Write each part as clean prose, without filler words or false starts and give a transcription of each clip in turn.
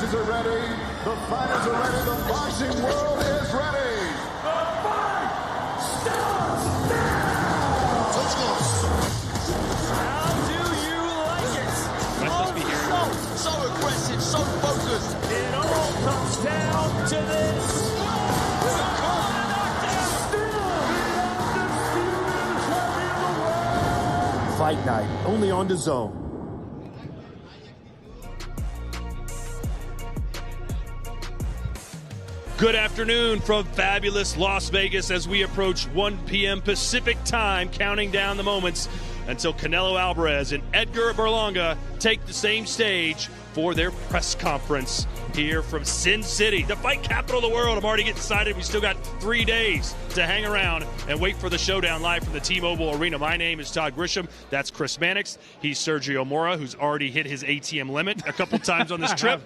referees are ready. The fighters are ready. The boxing world is ready. The fight starts now. Let's go. How do you like it? So aggressive, so focused. It all comes down to this. Fight Night, only on DAZN. Good afternoon from fabulous Las Vegas as we approach 1 p.m. Pacific time, counting down the moments until Canelo Alvarez and Edgar Berlanga take the same stage for their press conference here from Sin City, the fight capital of the world. I'm already getting excited. We still got 3 days to hang around and wait for the showdown live from the T-Mobile Arena. My name is Todd Grisham. That's Chris Mannix. He's Sergio Mora, who's already hit his ATM limit a couple times on this trip.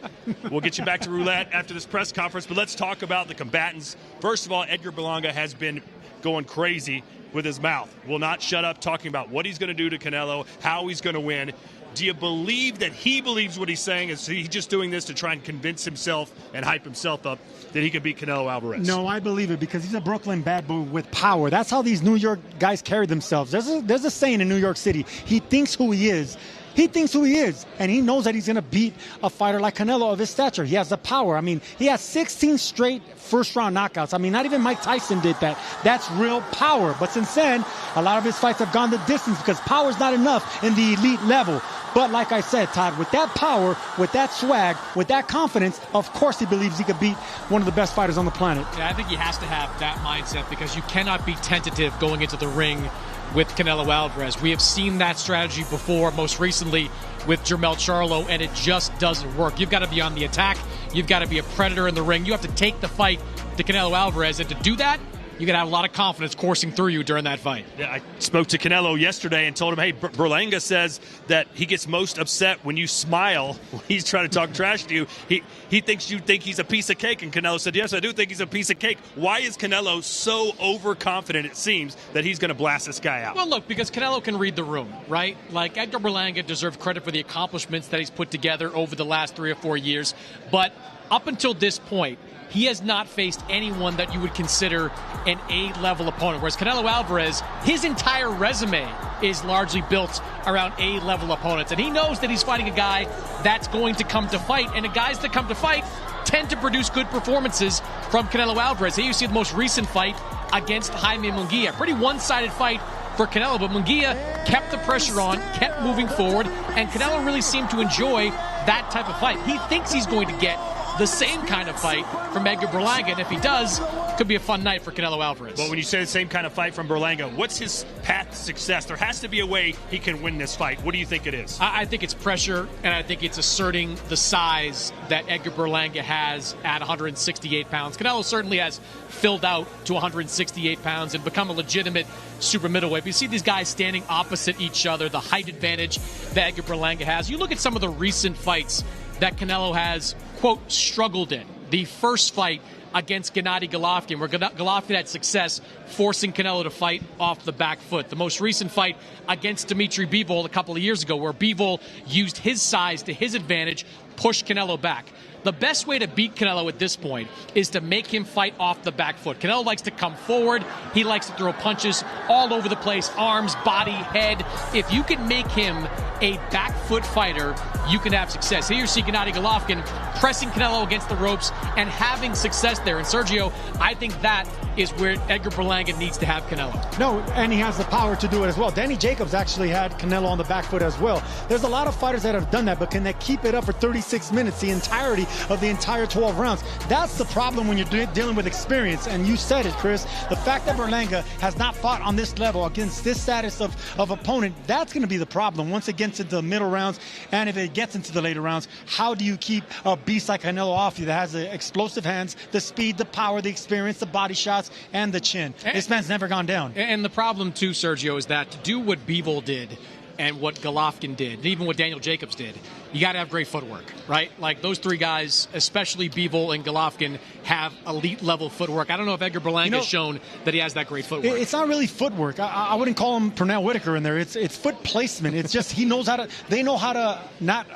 We'll get you back to roulette after this press conference, but let's talk about the combatants. First of all, Edgar Berlanga has been going crazy with his mouth. Will not shut up talking about what he's going to do to Canelo, how he's going to win. Do you believe that he believes what he's saying? Is he just doing this to try and convince himself and hype himself up that he could beat Canelo Alvarez? No, I believe it because he's a Brooklyn bad boy with power. That's how these New York guys carry themselves. There's a saying in New York City, he thinks who he is. He thinks who he is, and he knows that he's going to beat a fighter like Canelo of his stature. He has the power. I mean, he has 16 straight first-round knockouts. I mean, not even Mike Tyson did that. That's real power. But since then, a lot of his fights have gone the distance because power is not enough in the elite level. But like I said, Todd, with that power, with that swag, with that confidence, of course he believes he could beat one of the best fighters on the planet. Yeah, I think he has to have that mindset because you cannot be tentative going into the ring with Canelo Alvarez. We have seen that strategy before, most recently with Jermell Charlo, and it just doesn't work. You've got to be on the attack. You've got to be a predator in the ring. You have to take the fight to Canelo Alvarez, and to do that, you got to have a lot of confidence coursing through you during that fight. Yeah, I spoke to Canelo yesterday and told him, hey, Berlanga says that he gets most upset when you smile when he's trying to talk trash to you. He thinks you think he's a piece of cake, and Canelo said, yes, I do think he's a piece of cake. Why is Canelo so overconfident, it seems, that he's going to blast this guy out? Well, look, because Canelo can read the room, right? Like, Edgar Berlanga deserves credit for the accomplishments that he's put together over the last 3 or 4 years. But up until this point, he has not faced anyone that you would consider an A-level opponent. Whereas Canelo Alvarez, his entire resume is largely built around A-level opponents. And he knows that he's fighting a guy that's going to come to fight. And the guys that come to fight tend to produce good performances from Canelo Alvarez. Here you see the most recent fight against Jaime Munguia. Pretty one-sided fight for Canelo, but Munguia kept the pressure on, kept moving forward, and Canelo really seemed to enjoy that type of fight. He thinks he's going to get the same kind of fight from Edgar Berlanga, and if he does, it could be a fun night for Canelo Alvarez. Well, when you say the same kind of fight from Berlanga, what's his path to success? There has to be a way he can win this fight. What do you think it is? I think it's pressure, and I think it's asserting the size that Edgar Berlanga has at 168 pounds. Canelo certainly has filled out to 168 pounds and become a legitimate super middleweight. But you see these guys standing opposite each other, the height advantage that Edgar Berlanga has. You look at some of the recent fights that Canelo has, quote, struggled in. The first fight against Gennady Golovkin, where Golovkin had success forcing Canelo to fight off the back foot. The most recent fight against Dimitri Bivol a couple of years ago, where Bivol used his size to his advantage, pushed Canelo back. The best way to beat Canelo at this point is to make him fight off the back foot. Canelo likes to come forward. He likes to throw punches all over the place, arms, body, head. If you can make him a back foot fighter, you can have success. Here you see Gennady Golovkin pressing Canelo against the ropes and having success there. And Sergio, I think that is where Edgar Berlanga needs to have Canelo. No, and he has the power to do it as well. Danny Jacobs actually had Canelo on the back foot as well. There's a lot of fighters that have done that, but can they keep it up for 36 minutes, the entirety of the entire 12 rounds? That's the problem when you're dealing with experience. And you said it, Chris. The fact that Berlanga has not fought on this level against this status of opponent, that's going to be the problem once it gets into the middle rounds. And if it gets into the later rounds, how do you keep a beast like Canelo off you that has the explosive hands, the speed, the power, the experience, the body shots, and the chin? This man's never gone down. And the problem, too, Sergio, is that to do what Bivol did and what Golovkin did, and even what Daniel Jacobs did, you got to have great footwork, right? Like those three guys, especially Bivol and Golovkin, have elite-level footwork. I don't know if Edgar Berlanga has shown that he has that great footwork. It's not really footwork. I wouldn't call him Pernell Whitaker in there. It's foot placement. It's just he knows how to. They know how to not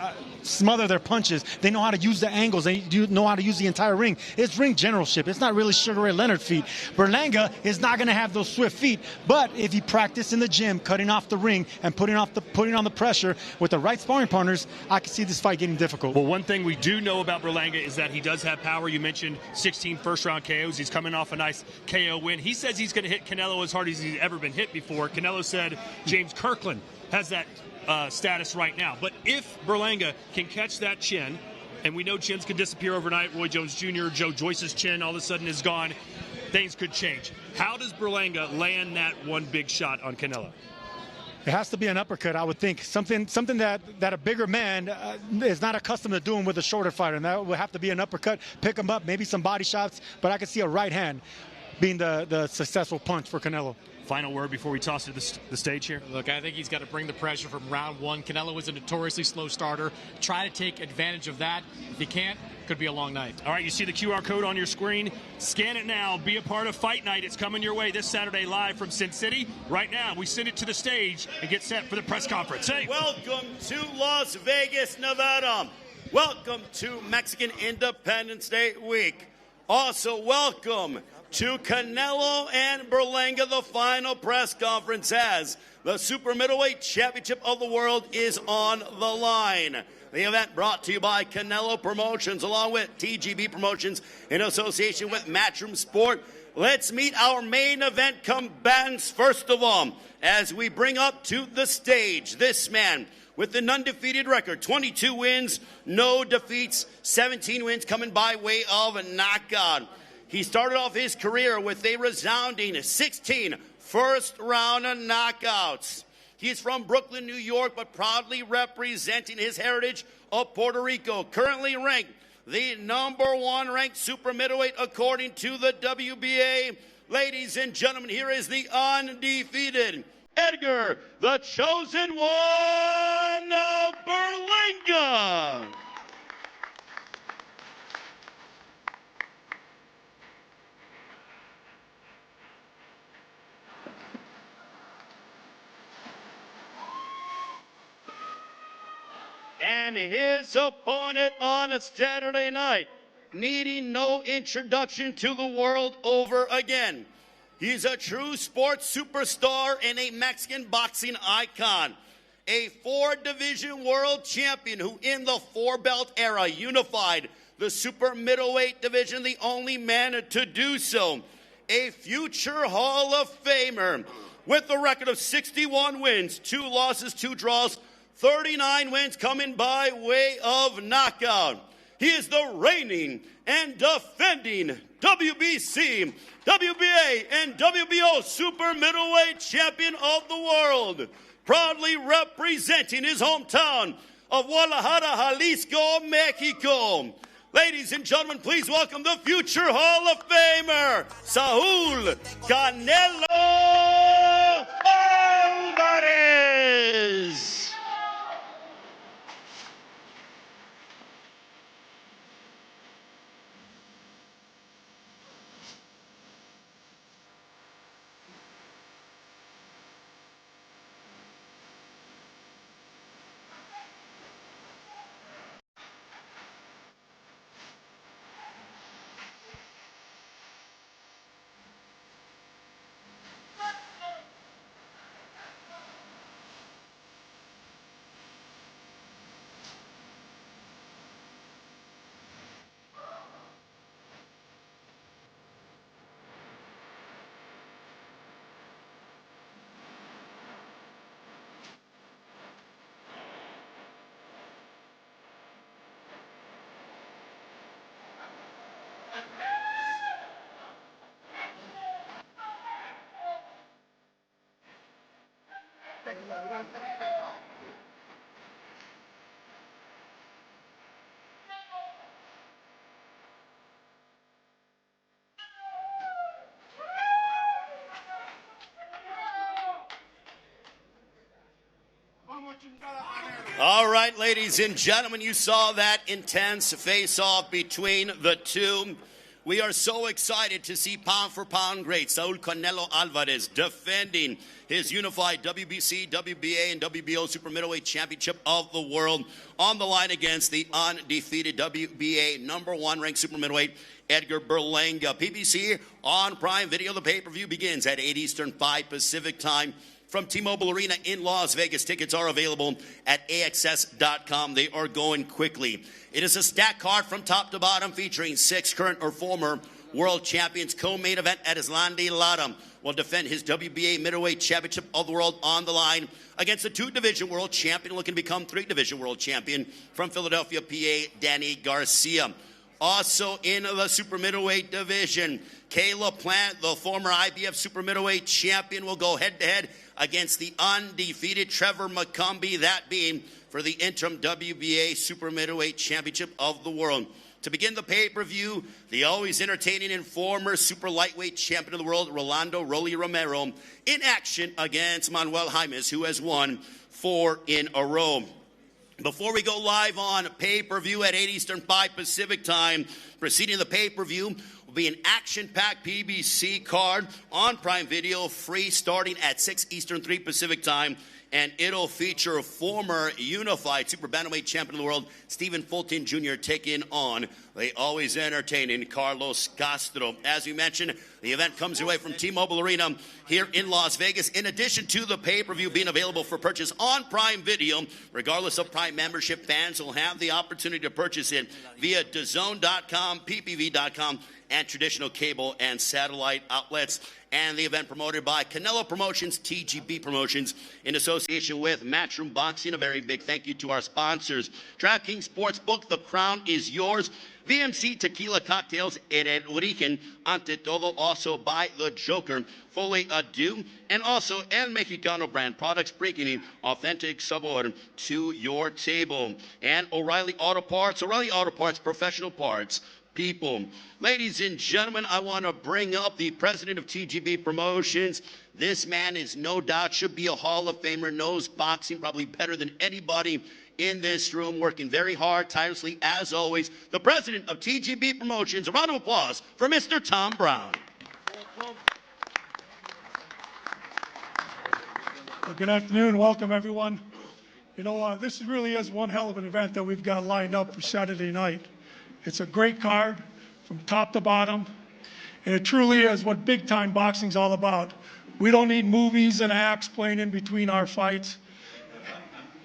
smother their punches. They know how to use the angles. They know how to use the entire ring. It's ring generalship. It's not really Sugar Ray Leonard feet. Berlanga is not going to have those swift feet, but if he practiced in the gym, cutting off the ring and putting on the pressure with the right sparring partners, I can see this fight getting difficult. Well, one thing we do know about Berlanga is that he does have power. You mentioned 16 first-round KOs. He's coming off a nice KO win. He says he's going to hit Canelo as hard as he's ever been hit before. Canelo said James Kirkland has that status right now. But if Berlanga can catch that chin, and we know chins can disappear overnight, Roy Jones Jr., Joe Joyce's chin all of a sudden is gone, things could change. How does Berlanga land that one big shot on Canelo? It has to be an uppercut, I would think. Something that a bigger man is not accustomed to doing with a shorter fighter, and that would have to be an uppercut, pick him up, maybe some body shots, but I could see a right hand being the successful punch for Canelo. Final word before we toss it to the stage here. Look, I think he's got to bring the pressure from round one. Canelo is a notoriously slow starter. Try to take advantage of that. If he can't, could be a long night. All right, you see the QR code on your screen. Scan it now. Be a part of Fight Night. It's coming your way this Saturday live from Sin City. Right now, we send it to the stage and get set for the press conference. Hey. Welcome to Las Vegas, Nevada. Welcome to Mexican Independence Day week. Also, welcome to Canelo and Berlanga, the final press conference as the Super Middleweight Championship of the World is on the line. The event brought to you by Canelo Promotions along with TGB Promotions in association with Matchroom Sport. Let's meet our main event combatants first of all as we bring up to the stage this man with an undefeated record, 22 wins, no defeats, 17 wins coming by way of a knockout. He started off his career with a resounding 16 first-round knockouts. He's from Brooklyn, New York, but proudly representing his heritage of Puerto Rico. Currently ranked the #1 ranked super middleweight according to the WBA. Ladies and gentlemen, here is the undefeated Edgar, the chosen one of Berlanga. And his opponent on a Saturday night, needing no introduction to the world over again. He's a true sports superstar and a Mexican boxing icon. A 4-division world champion who in the 4-belt era unified the super middleweight division, the only man to do so. A future Hall of Famer with a record of 61 wins, 2 losses, 2 draws, 39 wins coming by way of knockout. He is the reigning and defending WBC, WBA, and WBO super middleweight champion of the world. Proudly representing his hometown of Guadalajara, Jalisco, Mexico. Ladies and gentlemen, please welcome the future Hall of Famer, Saul Canelo Alvarez. All right, ladies and gentlemen, you saw that intense face-off between the two. We are so excited to see pound-for-pound great Saul Canelo Alvarez defending his unified WBC, WBA, and WBO Super Middleweight Championship of the world on the line against the undefeated WBA #1 ranked Super Middleweight Edgar Berlanga. PBC on Prime Video. The pay-per-view begins at 8 Eastern, 5 Pacific time from T-Mobile Arena in Las Vegas. Tickets are available at AXS.com. They are going quickly. It is a stacked card from top to bottom featuring 6 current or former world champions. Co-main event at Islandi Lara will defend his WBA middleweight championship of the world on the line against a 2-division world champion looking to become 3-division world champion from Philadelphia, PA, Danny Garcia. Also in the super middleweight division, Caleb Plant, the former IBF super middleweight champion, will go head-to-head against the undefeated Trevor McCumbee, that being for the interim WBA super middleweight championship of the world. To begin the pay-per-view, the always entertaining and former super lightweight champion of the world, Rolando Rolly Romero, in action against Manuel Jaimes, who has won 4 in a row. Before we go live on pay-per-view at 8 Eastern, 5 Pacific time, preceding the pay-per-view will be an action-packed PBC card on Prime Video, free starting at 6 Eastern, 3 Pacific time, and it'll feature former unified super bantamweight champion of the world, Stephen Fulton Jr., taking on the always entertaining Carlos Castro. As we mentioned, the event comes your way from T-Mobile Arena here in Las Vegas. In addition to the pay-per-view being available for purchase on Prime Video, regardless of Prime membership, fans will have the opportunity to purchase it via DAZN.com, PPV.com, and traditional cable and satellite outlets. And the event promoted by Canelo Promotions, TGB Promotions, in association with Matchroom Boxing. A very big thank you to our sponsors. DraftKings Sportsbook, the crown is yours. VMC Tequila Cocktails, El Origen, Ante Todo, also by The Joker, Fully Adu, and also El Mexicano brand products, bringing authentic sabor to your table. And O'Reilly Auto Parts, professional parts, people. Ladies and gentlemen, I want to bring up the president of TGB Promotions. This man is no doubt should be a Hall of Famer, knows boxing probably better than anybody in this room, working very hard, tirelessly, as always. The president of TGB Promotions. A round of applause for Mr. Tom Brown. Well, good afternoon. Welcome, everyone. You know, this really is one hell of an event that we've got lined up for Saturday night. It's a great card from top to bottom, and it truly is what big-time boxing's all about. We don't need movies and acts playing in between our fights.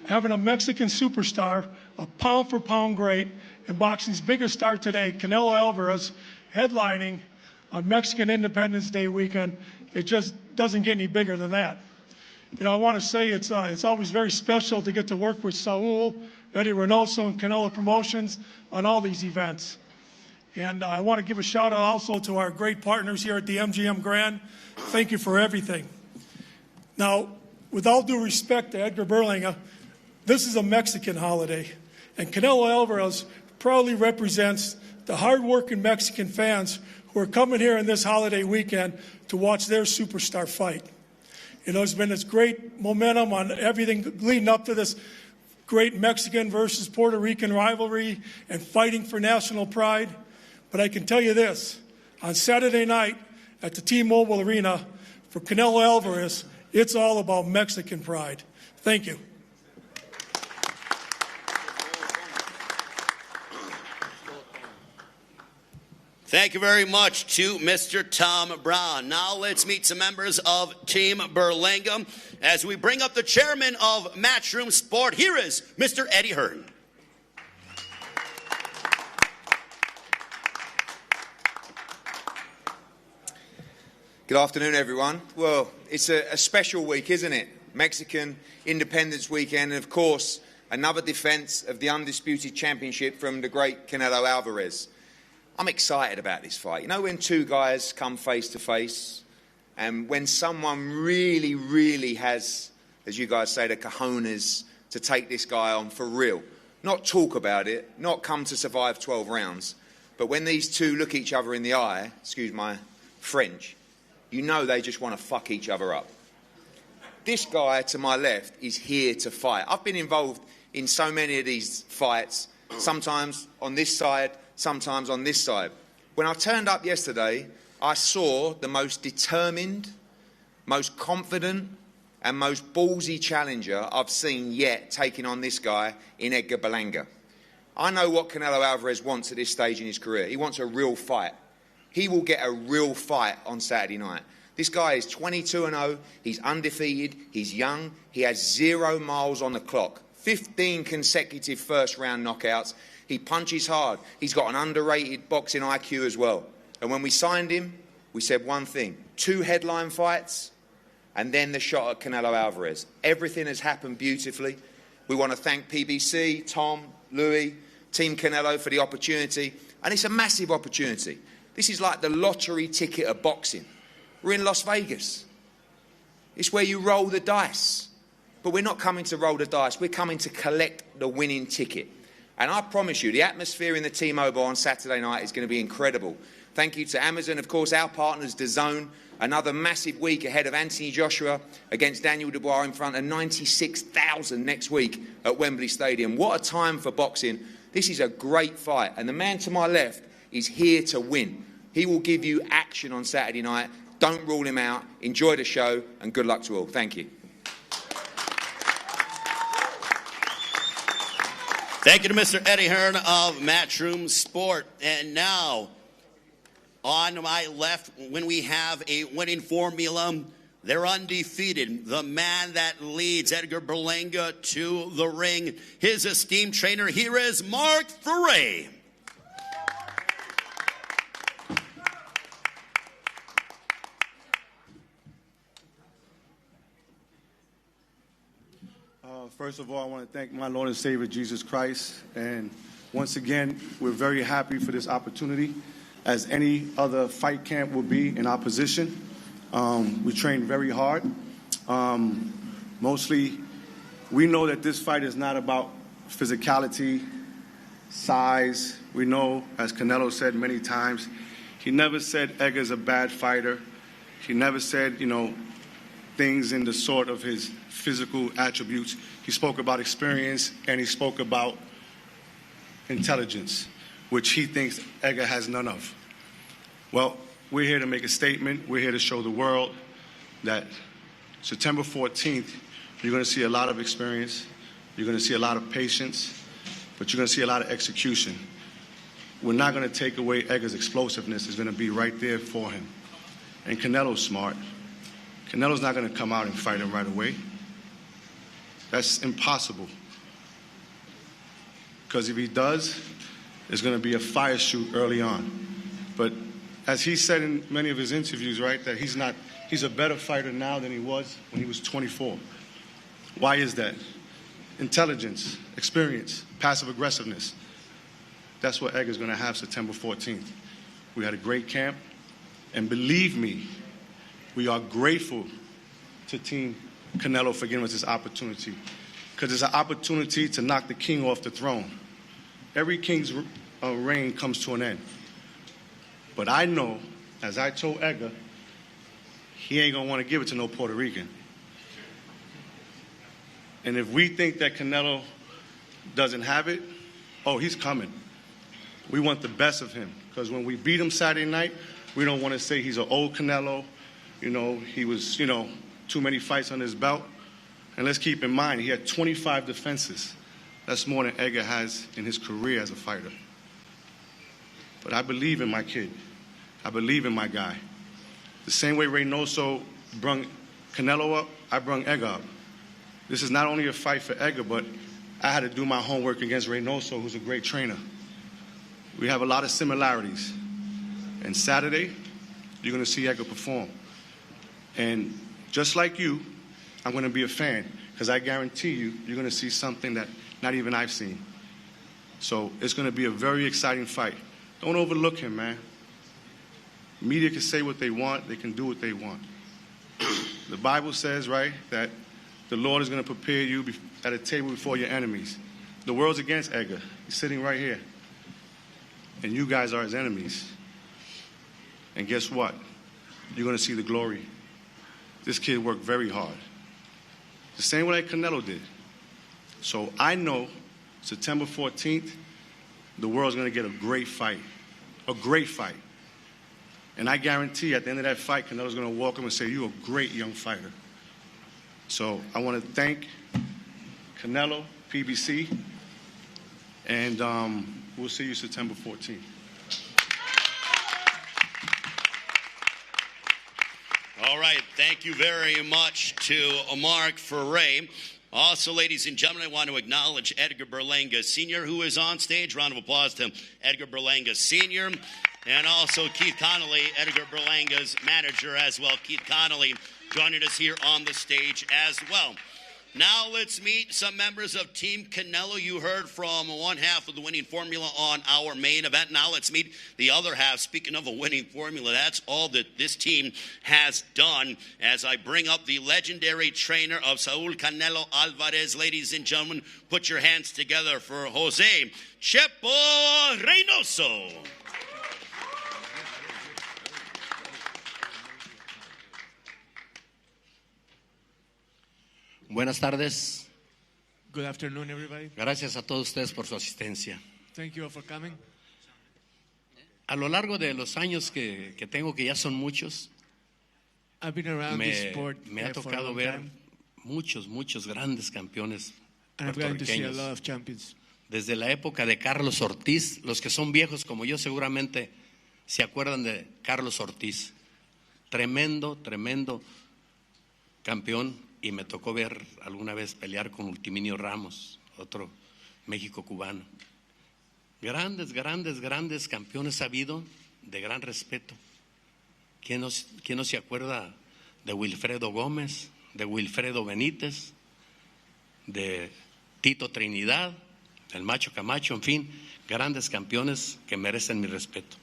Having a Mexican superstar, a pound-for-pound great, and boxing's biggest star today, Canelo Alvarez, headlining on Mexican Independence Day weekend, it just doesn't get any bigger than that. You know, I want to say it's always very special to get to work with Saul, Eddie Reynoso, and Canelo Promotions on all these events. And I want to give a shout out also to our great partners here at the MGM Grand. Thank you for everything. Now, with all due respect to Edgar Berlanga, this is a Mexican holiday, and Canelo Alvarez proudly represents the hard-working Mexican fans who are coming here on this holiday weekend to watch their superstar fight. You know, there's been this great momentum on everything leading up to this great Mexican versus Puerto Rican rivalry and fighting for national pride. But I can tell you this, on Saturday night at the T-Mobile Arena for Canelo Alvarez, it's all about Mexican pride. Thank you. Thank you very much to Mr. Tom Brown. Now let's meet some members of Team Berlanga as we bring up the chairman of Matchroom Sport. Here is Mr. Eddie Hearn. Good afternoon, everyone. Well, it's a special week, isn't it? Mexican Independence Weekend, and of course, another defense of the undisputed championship from the great Canelo Alvarez. I'm excited about this fight. You know, when two guys come face to face, and when someone really, really has, as you guys say, the cojones to take this guy on for real. Not talk about it, not come to survive 12 rounds, but when these two look each other in the eye, excuse my French, you know they just want to fuck each other up. This guy to my left is here to fight. I've been involved in so many of these fights, sometimes on this side, sometimes on this side. When I turned up yesterday, I saw the most determined, most confident, and most ballsy challenger I've seen yet taking on this guy in Edgar Berlanga. I know what Canelo Alvarez wants at this stage in his career. He wants a real fight. He will get a real fight on Saturday night. This guy is 22-0, he's undefeated, he's young, he has 0 miles on the clock, 15 consecutive first-round knockouts, he punches hard, he's got an underrated boxing IQ as well. And when we signed him, we said one thing, 2 headline fights, and then the shot at Canelo Alvarez. Everything has happened beautifully. We want to thank PBC, Tom, Louis, Team Canelo for the opportunity, and it's a massive opportunity. This is like the lottery ticket of boxing. We're in Las Vegas. It's where you roll the dice. But we're not coming to roll the dice. We're coming to collect the winning ticket. And I promise you, the atmosphere in the T-Mobile on Saturday night is going to be incredible. Thank you to Amazon, of course, our partners, DAZN. Another massive week ahead of Anthony Joshua against Daniel Dubois in front of 96,000 next week at Wembley Stadium. What a time for boxing. This is a great fight. And the man to my left is here to win. He will give you action on Saturday night. Don't rule him out. Enjoy the show, and good luck to all. Thank you. Thank you to Mr. Eddie Hearn of Matchroom Sport. And now, on my left, when we have a winning formula, they're undefeated. The man that leads Edgar Berlanga to the ring, his esteemed trainer, here is Mark Ferre. First of all, I want to thank my Lord and Savior, Jesus Christ. And once again, we're very happy for this opportunity, as any other fight camp will be in our position. We train very hard. Mostly, we know that this fight is not about physicality, size. We know, as Canelo said many times, he never said Edgar's a bad fighter. He never said, things in the sort of his physical attributes. He spoke about experience, and he spoke about intelligence, which he thinks Edgar has none of. Well, we're here to make a statement. We're here to show the world that September 14th, you're going to see a lot of experience, you're going to see a lot of patience, but you're going to see a lot of execution. We're not going to take away Edgar's explosiveness. It's going to be right there for him. And Canelo's smart. Canelo's not going to come out and fight him right away. That's impossible. Because if he does, there's going to be a fire shoot early on. But as he said in many of his interviews, right, that he's a better fighter now than he was when he was 24. Why is that? Intelligence, experience, passive aggressiveness. That's what Edgar's going to have September 14th. We had a great camp, and believe me, we are grateful to Team Canelo for giving us this opportunity, because it's an opportunity to knock the king off the throne. Every king's reign comes to an end. But I know, as I told Edgar, he ain't going to want to give it to no Puerto Rican. And if we think that Canelo doesn't have it, oh, he's coming. We want the best of him, because when we beat him Saturday night, we don't want to say he's an old Canelo. He was, too many fights on his belt. And let's keep in mind, he had 25 defenses. That's more than Edgar has in his career as a fighter. But I believe in my kid. I believe in my guy. The same way Reynoso brung Canelo up, I brung Edgar up. This is not only a fight for Edgar, but I had to do my homework against Reynoso, who's a great trainer. We have a lot of similarities. And Saturday, you're going to see Edgar perform. And just like you, I'm going to be a fan, because I guarantee you're going to see something that not even I've seen. So it's going to be a very exciting fight. Don't overlook him, man. Media can say what they want. They can do what they want. The Bible says, right, that the Lord is going to prepare you at a table before your enemies. The world's against Edgar. He's sitting right here. And you guys are his enemies. And guess what? You're going to see the glory. This kid worked very hard. the same way like Canelo did. So I know September 14th, the world's going to get a great fight. A great fight. And I guarantee at the end of that fight, Canelo's going to walk him and say, you're a great young fighter. So I want to thank Canelo, PBC, and we'll see you September 14th. All right, thank you very much to Mark Ferre. Also, ladies and gentlemen, I want to acknowledge Edgar Berlanga Sr., who is on stage. Round of applause to Edgar Berlanga Sr. And also Keith Connolly, Edgar Berlanga's manager as well. Keith Connolly joining us here on the stage as well. Now let's meet some members of Team Canelo. You heard from one half of the winning formula on our main event. Now let's meet the other half. Speaking of a winning formula, that's all that this team has done. As I bring up the legendary trainer of Saul Canelo Alvarez, ladies and gentlemen, put your hands together for Jose Chepo Reynoso. Buenas tardes. Good afternoon, everybody. Gracias a todos ustedes por su asistencia. Thank you all for coming. A lo largo de los años que tengo, que ya son muchos, I've been around this sport me ha for a tocado long ver time, muchos grandes campeones and I've gotten to see a puertorriqueños. lot of champions. Desde la época de Carlos Ortiz, los que son viejos como yo seguramente se acuerdan de Carlos Ortiz. Tremendo campeón. Y me tocó ver alguna vez pelear con Ultiminio Ramos, otro México cubano. Grandes campeones ha habido, de gran respeto. ¿Quién no se acuerda de Wilfredo Gómez, de Wilfredo Benítez, de Tito Trinidad, del Macho Camacho, en fin, grandes campeones que merecen mi respeto.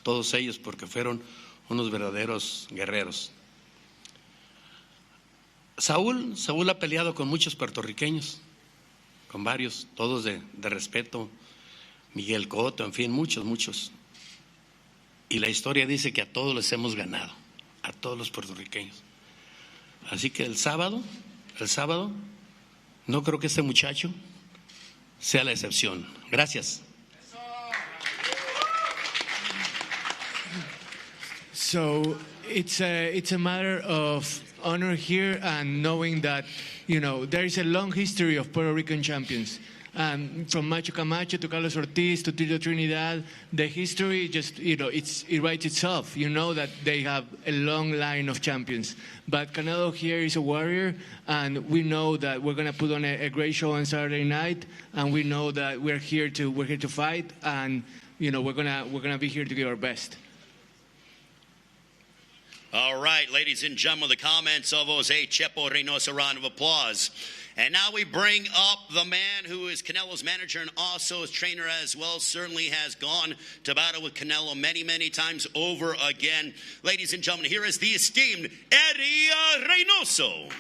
Todos ellos porque fueron unos verdaderos guerreros. Saúl ha peleado con muchos puertorriqueños, con varios, todos de respeto, Miguel Cotto, en fin, muchos. Y la historia dice que a todos les hemos ganado, a todos los puertorriqueños. Así que el sábado, no creo que este muchacho sea la excepción. Gracias. So it's a matter of honor here and knowing that, there is a long history of Puerto Rican champions. From Macho Camacho to Carlos Ortiz to Tito Trinidad, the history just, it writes itself. You know that they have a long line of champions. But Canelo here is a warrior, and we know that we're going to put on a great show on Saturday night, and we know that we're here to fight, and we're gonna be here to give our best. All right, ladies and gentlemen, the comments of Jose Chepo Reynoso, a round of applause. And now we bring up the man who is Canelo's manager and also his trainer as well, certainly has gone to battle with Canelo many times over again. Ladies and gentlemen, here is the esteemed Eddie Reynoso.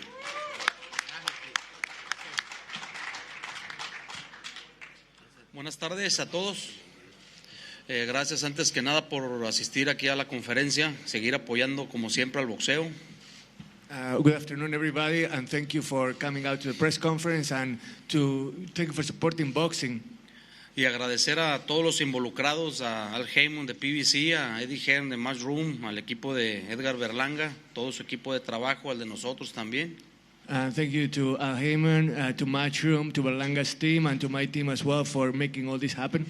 Buenas tardes a todos. Gracias antes que nada por asistir aquí a la conferencia, seguir apoyando como siempre al boxeo. Good afternoon, everybody, and thank you for coming out to the press conference and thank you for supporting boxing. Y agradecer a todos los involucrados, a Al Heyman de PBC, a Eddie Hearn de Matchroom, al equipo de Edgar Berlanga, todo su equipo de trabajo, al de nosotros también. Thank you to Al Heyman, to Matchroom, to Berlanga's team, and to my team as well for making all this happen.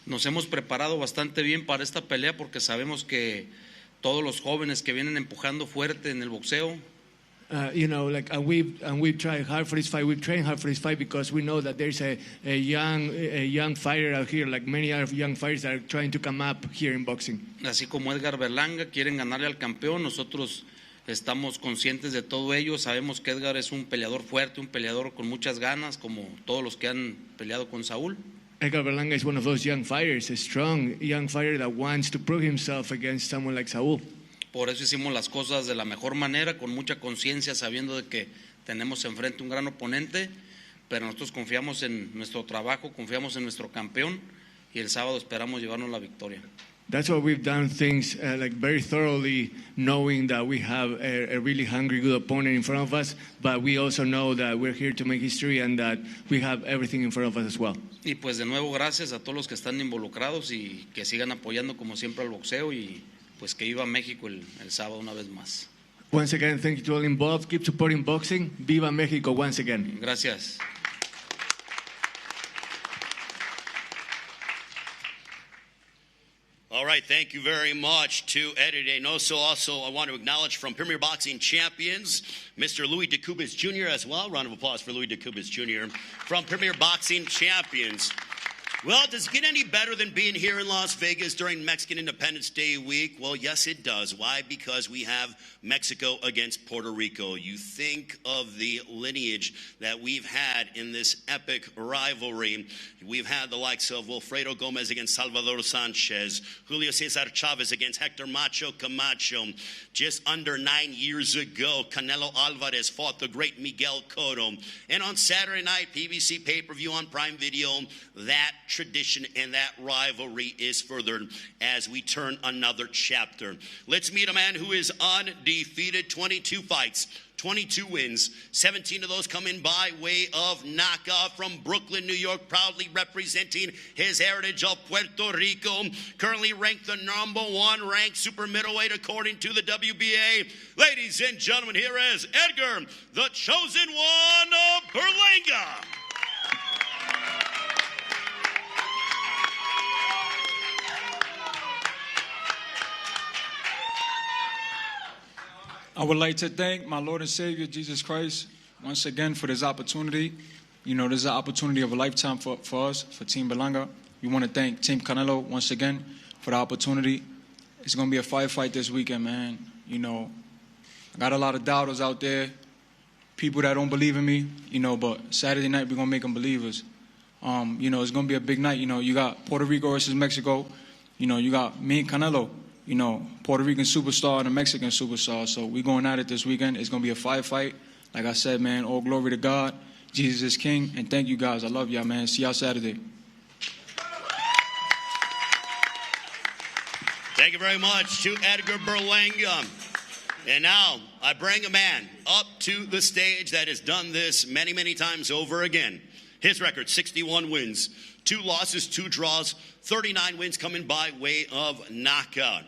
Nos hemos preparado bastante bien para esta pelea porque sabemos que todos los jóvenes que vienen empujando fuerte en el boxeo. We've tried hard for this fight. We've trained hard for this fight because we know that there's a young fighter out here, like many other young fighters that are trying to come up here in boxing. Así como Edgar Berlanga quieren ganarle al campeón, nosotros estamos conscientes de todo ello. Sabemos que Edgar es un peleador fuerte, un peleador con muchas ganas, como todos los que han peleado con Saúl. Edgar Berlanga is one of those young fighters, a strong young fighter that wants to prove himself against someone like Saúl. Por eso hicimos las cosas de la mejor manera, con mucha conciencia, sabiendo de que tenemos enfrente un gran oponente, pero nosotros confiamos en nuestro trabajo, confiamos en nuestro campeón y el sábado esperamos llevarnos la victoria. that's why we've done things like very thoroughly, knowing that we have a really hungry, good opponent in front of us, but we also know that we're here to make history and that we have everything in front of us as well. Y pues de nuevo gracias a todos los que están involucrados y que sigan apoyando como siempre al boxeo y pues que viva México el sábado una vez más. Once again, thank you to all involved. Keep supporting boxing. Viva México once again. Gracias. All right, thank you very much to Eddie Reynoso. Also, I want to acknowledge from Premier Boxing Champions, Mr. Louis DeCubas Jr. as well. Round of applause for Louis DeCubas Jr. from Premier Boxing Champions. Well, does it get any better than being here in Las Vegas during Mexican Independence Day week? Well, yes, it does. Why? Because we have Mexico against Puerto Rico. You think of the lineage that we've had in this epic rivalry. We've had the likes of Wilfredo Gomez against Salvador Sanchez, Julio Cesar Chavez against Hector Macho Camacho. Just under 9 years ago, Canelo Alvarez fought the great Miguel Cotto. And on Saturday night, PBC pay-per-view on Prime Video, that tradition and that rivalry is furthered as we turn another chapter. Let's meet a man who is undefeated, 22 fights, 22 wins, 17 of those coming by way of knockout from Brooklyn, New York, proudly representing his heritage of Puerto Rico, currently ranked the #1 ranked super middleweight according to the WBA. Ladies and gentlemen, here is Edgar, the chosen one of Berlanga. I would like to thank my Lord and Savior, Jesus Christ, once again for this opportunity. You know, this is an opportunity of a lifetime for us, for Team Berlanga. We want to thank Team Canelo once again for the opportunity. It's going to be a fight this weekend, man. You know, I got a lot of doubters out there, people that don't believe in me, you know, but Saturday night we're going to make them believers. You know, it's going to be a big night. You know, you got Puerto Rico versus Mexico. You know, you got me and Canelo. You know, Puerto Rican superstar and a Mexican superstar. So we're going at it this weekend. It's going to be a fight. Like I said, man, all glory to God. Jesus is King. And thank you guys. I love y'all, man. See y'all Saturday. Thank you very much to Edgar Berlanga. And now I bring a man up to the stage that has done this many, many times over again. His record, 61 wins, 2 losses, 2 draws, 39 wins coming by way of knockout.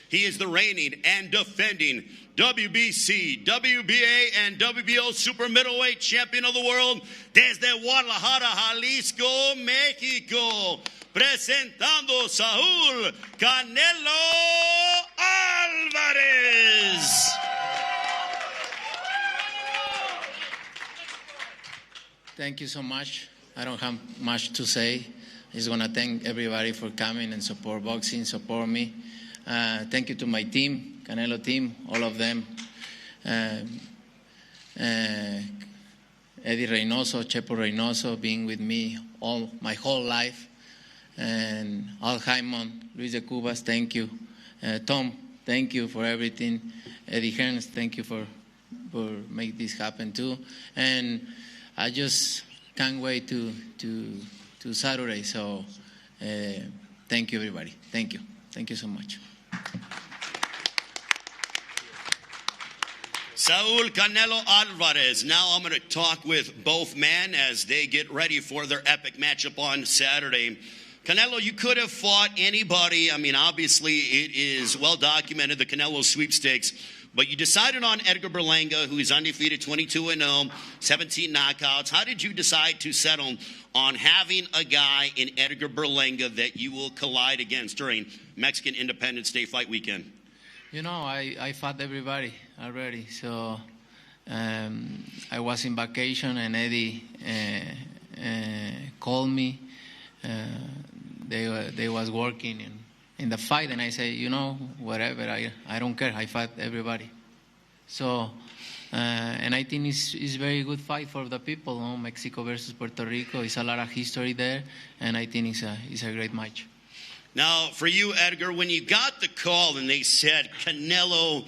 He is the reigning and defending WBC, WBA, and WBO super middleweight champion of the world desde Guadalajara, Jalisco, Mexico. Presentando Saúl Canelo Alvarez. Thank you so much. I don't have much to say. I just want to thank everybody for coming and support boxing, support me. Thank you to my team, Canelo team, all of them. Eddie Reynoso, Chepo Reynoso, being with me my whole life. And Al Jaimon, Luis de Cubas, thank you. Tom, thank you for everything. Eddie Hearns, thank you for make this happen too. And I just can't wait to Saturday. So thank you, everybody. Thank you. Thank you so much. Saúl Canelo Alvarez. Now I'm going to talk with both men as they get ready for their epic matchup on Saturday. Canelo, you could have fought anybody. I mean, obviously, it is well documented, the Canelo sweepstakes. But you decided on Edgar Berlanga, who is undefeated, 22-0, 17 knockouts. How did you decide to settle on having a guy in Edgar Berlanga that you will collide against during Mexican Independence Day fight weekend? You know, I fought everybody already. So I was in vacation, and Eddie called me. They was working in the fight, and I say, you know, whatever, I don't care. I fight everybody. So, and I think it's very good fight for the people. You know? Mexico versus Puerto Rico. It's a lot of history there, and I think it's a great match. Now, for you, Edgar, when you got the call and they said, Canelo,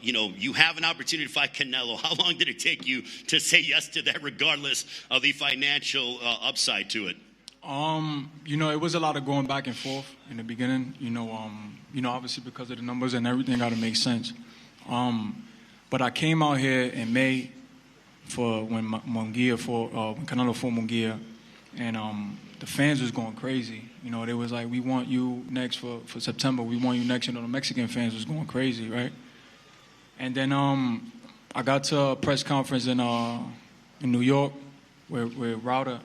you know, you have an opportunity to fight Canelo, how long did it take you to say yes to that regardless of the financial upside to it? It was a lot of going back and forth in the beginning. Obviously because of the numbers and everything, got to make sense. But I came out here in May for when Munguia when Canelo fought Munguia, and the fans was going crazy. They was like, "We want you next for September. We want you next." The Mexican fans was going crazy, right? And then I got to a press conference in New York where Router,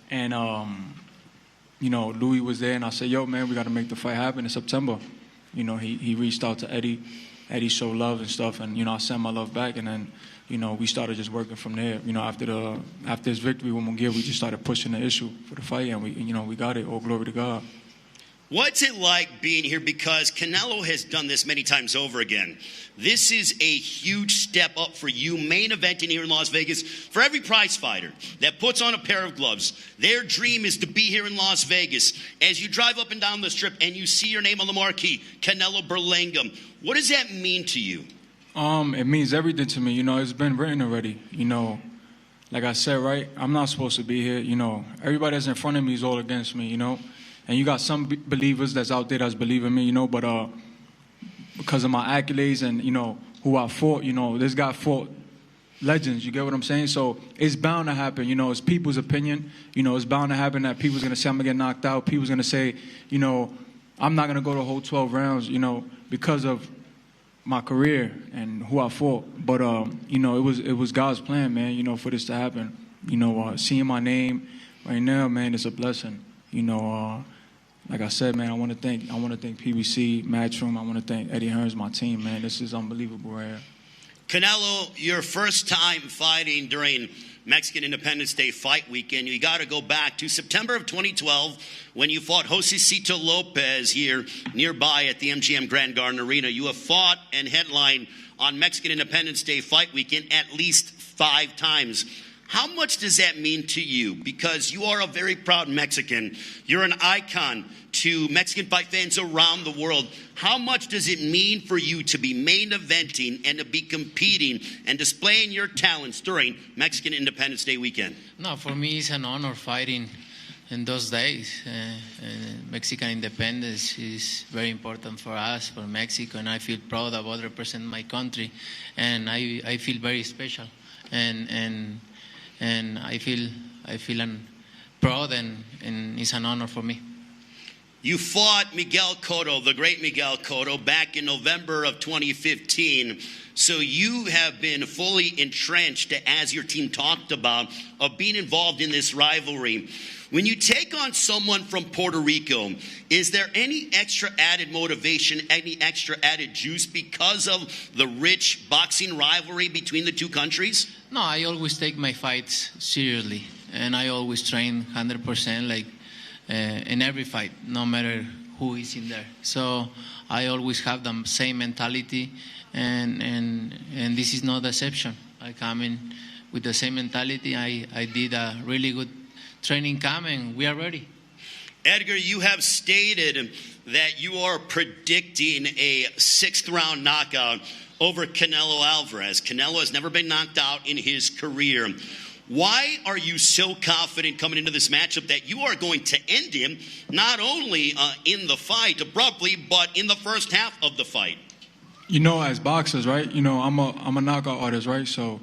and Louis was there, and I said, "Yo, man, we got to make the fight happen in September." He reached out to Eddie. Eddie showed love and stuff, and I sent my love back, and then we started just working from there. After his victory with Munguia, we just started pushing the issue for the fight, and we got it. All glory to God. What's it like being here? Because Canelo has done this many times over again. This is a huge step up for you, main eventing here in Las Vegas. For every prize fighter that puts on a pair of gloves, their dream is to be here in Las Vegas. As you drive up and down the strip and you see your name on the marquee, Canelo Berlanga, what does that mean to you? It means everything to me. It's been written already. Like I said, right, I'm not supposed to be here. Everybody that's in front of me is all against me, And you got some believers that's out there that's believing me, but because of my accolades and, who I fought, this guy fought legends, you get what I'm saying? So it's bound to happen, it's people's opinion. It's bound to happen that people's going to say I'm going to get knocked out. People's going to say, I'm not going to go the whole 12 rounds, because of my career and who I fought. But, it was God's plan, man, for this to happen. Seeing my name right now, man, it's a blessing. Like I said, man, I want to thank PBC, Matchroom. I want to thank Eddie Hearns, my team, man. This is unbelievable right here. Canelo, your first time fighting during Mexican Independence Day fight weekend, you got to go back to September of 2012 when you fought Josecito Lopez here nearby at the MGM Grand Garden Arena. You have fought and headlined on Mexican Independence Day fight weekend at least 5 times. How much does that mean to you? Because you are a very proud Mexican. You're an icon to Mexican fight fans around the world. How much does it mean for you to be main eventing and to be competing and displaying your talents during Mexican Independence Day weekend? No, for me it's an honor fighting in those days. Mexican independence is very important for us, for Mexico, and I feel proud about representing my country, and I feel very special. And I feel proud, and it's an honor for me. You fought Miguel Cotto, the great Miguel Cotto, back in November of 2015. So you have been fully entrenched, as your team talked about, of being involved in this rivalry. When you take on someone from Puerto Rico, is there any extra added motivation, any extra added juice because of the rich boxing rivalry between the two countries? No, I always take my fights seriously, and I always train 100%, like in every fight, no matter who is in there. So I always have the same mentality, and this is no deception. I come in with the same mentality. I did a really good training camp, and we are ready. Edgar, you have stated that you are predicting a 6th round knockout over Canelo Alvarez. Canelo has never been knocked out in his career. Why are you so confident coming into this matchup that you are going to end him not only in the fight abruptly, but in the first half of the fight? As boxers, right? I'm a knockout artist, right? So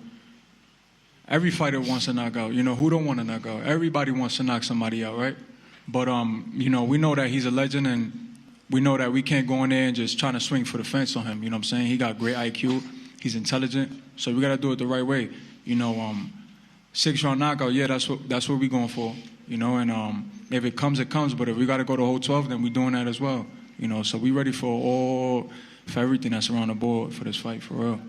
every fighter wants to knock out. Who don't want to knock out? Everybody wants to knock somebody out, right? But we know that he's a legend, and we know that we can't go in there and just trying to swing for the fence on him. You know what I'm saying? He got great IQ. He's intelligent. So we got to do it the right way. 6-round knockout, yeah, that's what we're going for. And if it comes, it comes. But if we got to go the whole 12, then we're doing that as well. So we ready for everything that's around the board for this fight, for real.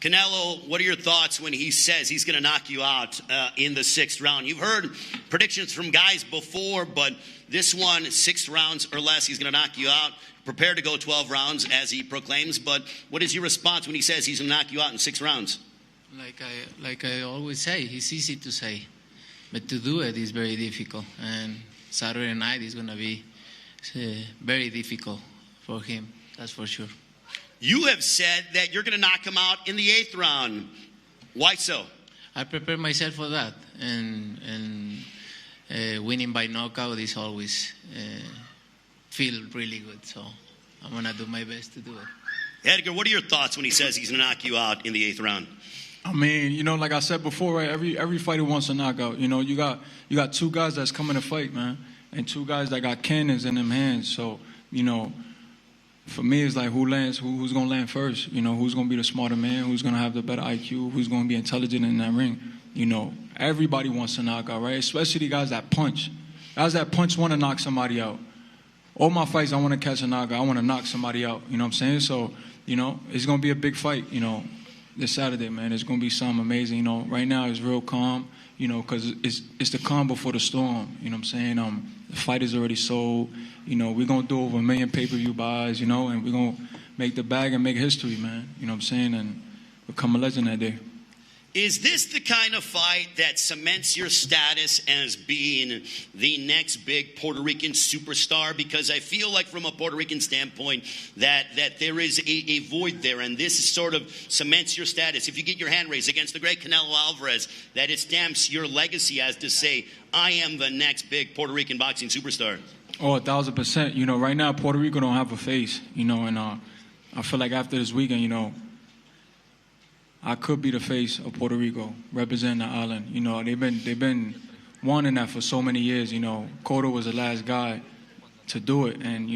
Canelo, what are your thoughts when he says he's going to knock you out in the 6th round? You've heard predictions from guys before, but this one, 6 rounds or less, he's going to knock you out. Prepare to go 12 rounds, as he proclaims. But what is your response when he says he's going to knock you out in 6 rounds? Like I always say, it's easy to say, but to do it is very difficult. And Saturday night is going to be very difficult for him, that's for sure. You have said that you're going to knock him out in the 8th round. Why so? I prepared myself for that, and winning by knockout is always feel really good. So I'm going to do my best to do it. Edgar, what are your thoughts when he says he's going to knock you out in the 8th round? I mean, like I said before, right? Every fighter wants a knockout. You got two guys that's coming to fight, man, and two guys that got cannons in them hands. So, for me, it's like who's gonna land first? Who's gonna be the smarter man? Who's gonna have the better IQ? Who's gonna be intelligent in that ring? Everybody wants a knockout, right? Especially the guys that punch. Guys that punch want to knock somebody out. All my fights, I want to catch a knockout. I want to knock somebody out. You know what I'm saying? So, it's gonna be a big fight. This Saturday, man, it's going to be something amazing. Right now it's real calm, because it's the calm before the storm. You know what I'm saying? The fight is already sold. We're going to do over 1 million pay-per-view buys, and we're going to make the bag and make history, man. You know what I'm saying? And become a legend that day. Is this the kind of fight that cements your status as being the next big Puerto Rican superstar? Because I feel like from a Puerto Rican standpoint that there is a void there, and this sort of cements your status. If you get your hand raised against the great Canelo Alvarez, that it stamps your legacy as to say, I am the next big Puerto Rican boxing superstar. Oh, 1,000%. Right now Puerto Rico don't have a face, and I feel like after this weekend, I could be the face of Puerto Rico, representing the island. They've been wanting that for so many years. Cotto was the last guy to do it, and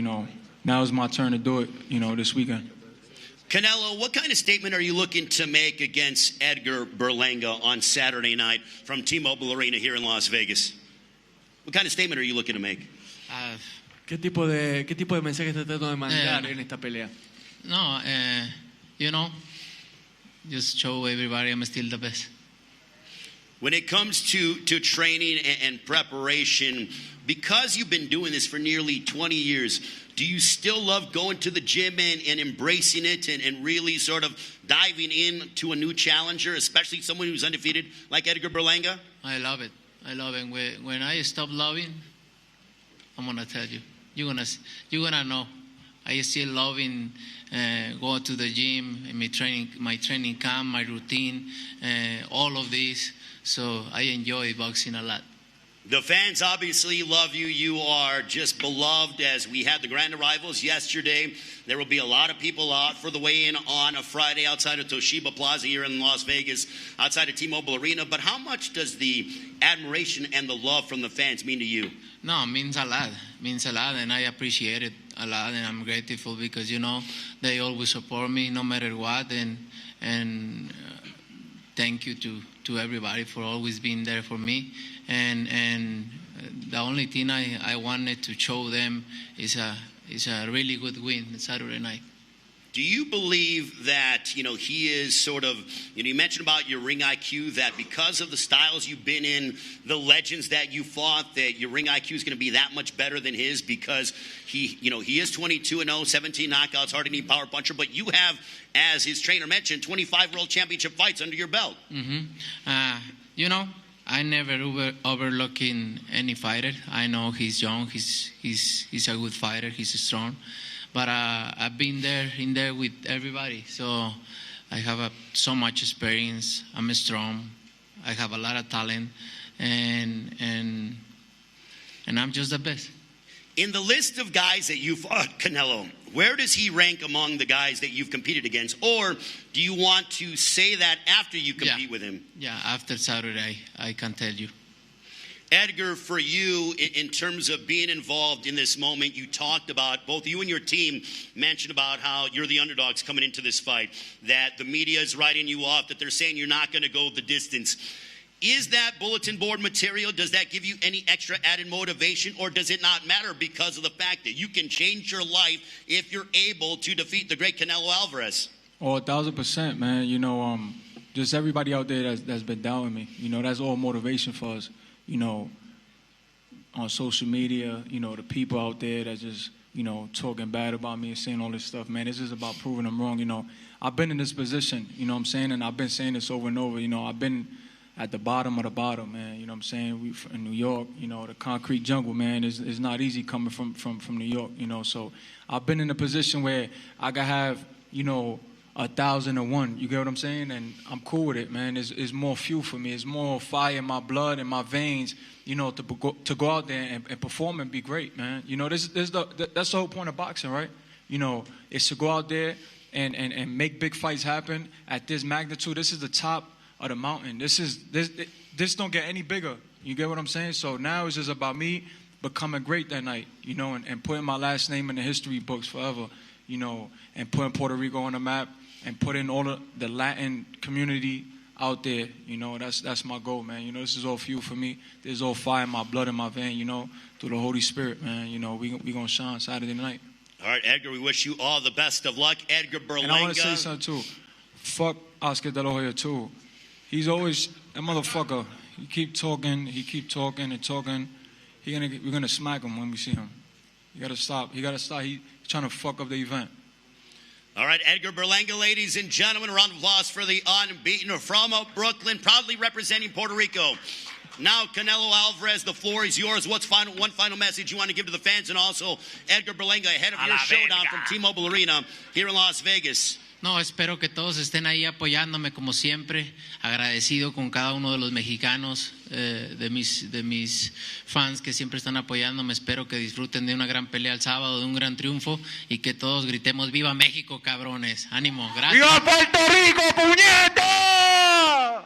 now it's my turn to do it. This weekend. Canelo, what kind of statement are you looking to make against Edgar Berlanga on Saturday night from T-Mobile Arena here in Las Vegas? What kind of statement are you looking to make? ¿Qué tipo de mensaje está tratando de mandar en esta pelea? No, just show everybody I'm still the best. When it comes to training and preparation, because you've been doing this for nearly 20 years, do you still love going to the gym and embracing it and really sort of diving into a new challenger, especially someone who's undefeated like Edgar Berlanga? I love it. When I stop loving, I'm going to tell you. You're gonna know. I still loving go to the gym, my training camp, my routine, all of this. So I enjoy boxing a lot. The fans obviously love you. You are just beloved. As we had the grand arrivals yesterday, there will be a lot of people out for the weigh-in on a Friday outside of Toshiba Plaza here in Las Vegas, outside of T-Mobile Arena. But how much does the admiration and the love from the fans mean to you? No, it means a lot. It means a lot, and I appreciate it a lot, and I'm grateful because, they always support me no matter what, and thank you to everybody for always being there for me. And the only thing I wanted to show them is a really good win Saturday night. Do you believe that, he is sort of, you mentioned about your ring IQ, that because of the styles you've been in, the legends that you fought, that your ring IQ is going to be that much better than his because he is 22-0, 17 knockouts, hard-hitting power puncher, but you have, as his trainer mentioned, 25 world championship fights under your belt. Mm-hmm. I never overlooking any fighter. I know he's young, he's a good fighter, he's strong. But I've been in there with everybody, so I have so much experience. I'm strong. I have a lot of talent, and I'm just the best. In the list of guys that you fought, Canelo, where does he rank among the guys that you've competed against? Or do you want to say that after you compete with him? Yeah, after Saturday, I can tell you. Edgar, for you, in terms of being involved in this moment, you talked about, both you and your team mentioned about how you're the underdogs coming into this fight, that the media is writing you off, that they're saying you're not going to go the distance. Is that bulletin board material, does that give you any extra added motivation, or does it not matter because of the fact that you can change your life if you're able to defeat the great Canelo Alvarez? Oh, 1,000%, man. Just everybody out there that's been doubting me, that's all motivation for us. On social media, the people out there that just, talking bad about me and saying all this stuff, man, it's just about proving them wrong. I've been in this position, what I'm saying, and I've been saying this over and over, I've been at the bottom of the bottom, man, what I'm saying, we in New York, the concrete jungle, man, is not easy coming from New York, so I've been in a position where I could have, 1,001. You get what I'm saying? And I'm cool with it, man. It's more fuel for me. It's more fire in my blood and my veins, you know, to go out there and perform and be great, man. You know, that's the whole point of boxing, right? You know, it's to go out there and make big fights happen at this magnitude. This is the top of the mountain. This don't get any bigger. You get what I'm saying? So now it's just about me becoming great that night, you know, and putting my last name in the history books forever, you know, and putting Puerto Rico on the map and putting all the Latin community out there. You know, that's my goal, man. You know, this is all fuel for me. There's all fire in my blood and my vein, you know, through the Holy Spirit, man. You know, we going to shine Saturday night. All right, Edgar, we wish you all the best of luck. Edgar Berlanga. And I want to say something, too. Fuck Oscar De La Hoya, too. He's always, that motherfucker, he keep talking and talking. We're going to smack him when we see him. You got to stop. He's trying to fuck up the event. All right, Edgar Berlanga, ladies and gentlemen, a round of applause for the unbeaten from Brooklyn, proudly representing Puerto Rico. Now, Canelo Alvarez, the floor is yours. What's one final message you want to give to the fans? And also, Edgar Berlanga, ahead of your showdown from T-Mobile Arena here in Las Vegas. No, espero que todos estén ahí apoyándome como siempre. Agradecido con cada uno de los mexicanos, de mis fans que siempre están apoyándome. Espero que disfruten de una gran pelea el sábado, de un gran triunfo y que todos gritemos ¡Viva México, cabrones! ¡Ánimo! ¡Gracias! ¡Viva Puerto Rico, puñeta!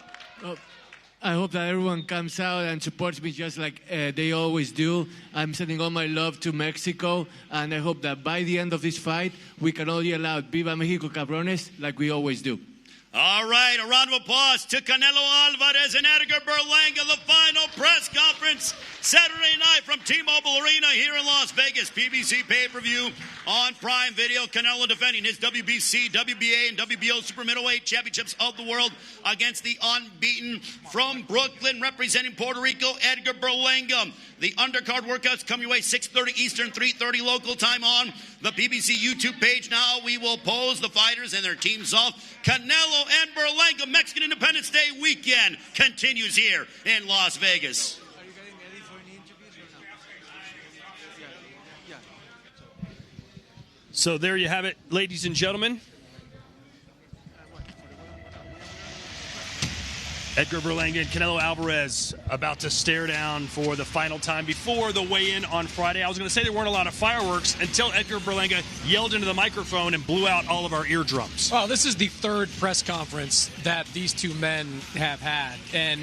I hope that everyone comes out and supports me just like they always do. I'm sending all my love to Mexico, and I hope that by the end of this fight, we can all yell out, Viva Mexico, cabrones, like we always do. All right, a round of applause to Canelo Alvarez and Edgar Berlanga, the final press conference Saturday night from T-Mobile Arena here in Las Vegas. PBC pay-per-view on Prime Video. Canelo defending his WBC, WBA, and WBO super middleweight championships of the world against the unbeaten from Brooklyn, representing Puerto Rico, Edgar Berlanga. The undercard workouts come your way 6:30 Eastern, 3:30 local time on the PBC YouTube page. Now we will pose the fighters and their teams off. Canelo and Berlanga Mexican Independence Day weekend continues here in Las Vegas. Are you getting ready for any interviews or no? Yeah. So there you have it, ladies and gentlemen. Edgar Berlanga and Canelo Alvarez about to stare down for the final time before the weigh-in on Friday. I was going to say there weren't a lot of fireworks until Edgar Berlanga yelled into the microphone and blew out all of our eardrums. Well, this is the third press conference that these two men have had, and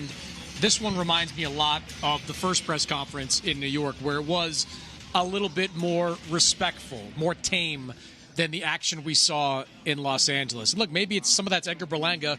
this one reminds me a lot of the first press conference in New York, where it was a little bit more respectful, more tame than the action we saw in Los Angeles. And look, maybe it's some of that's Edgar Berlanga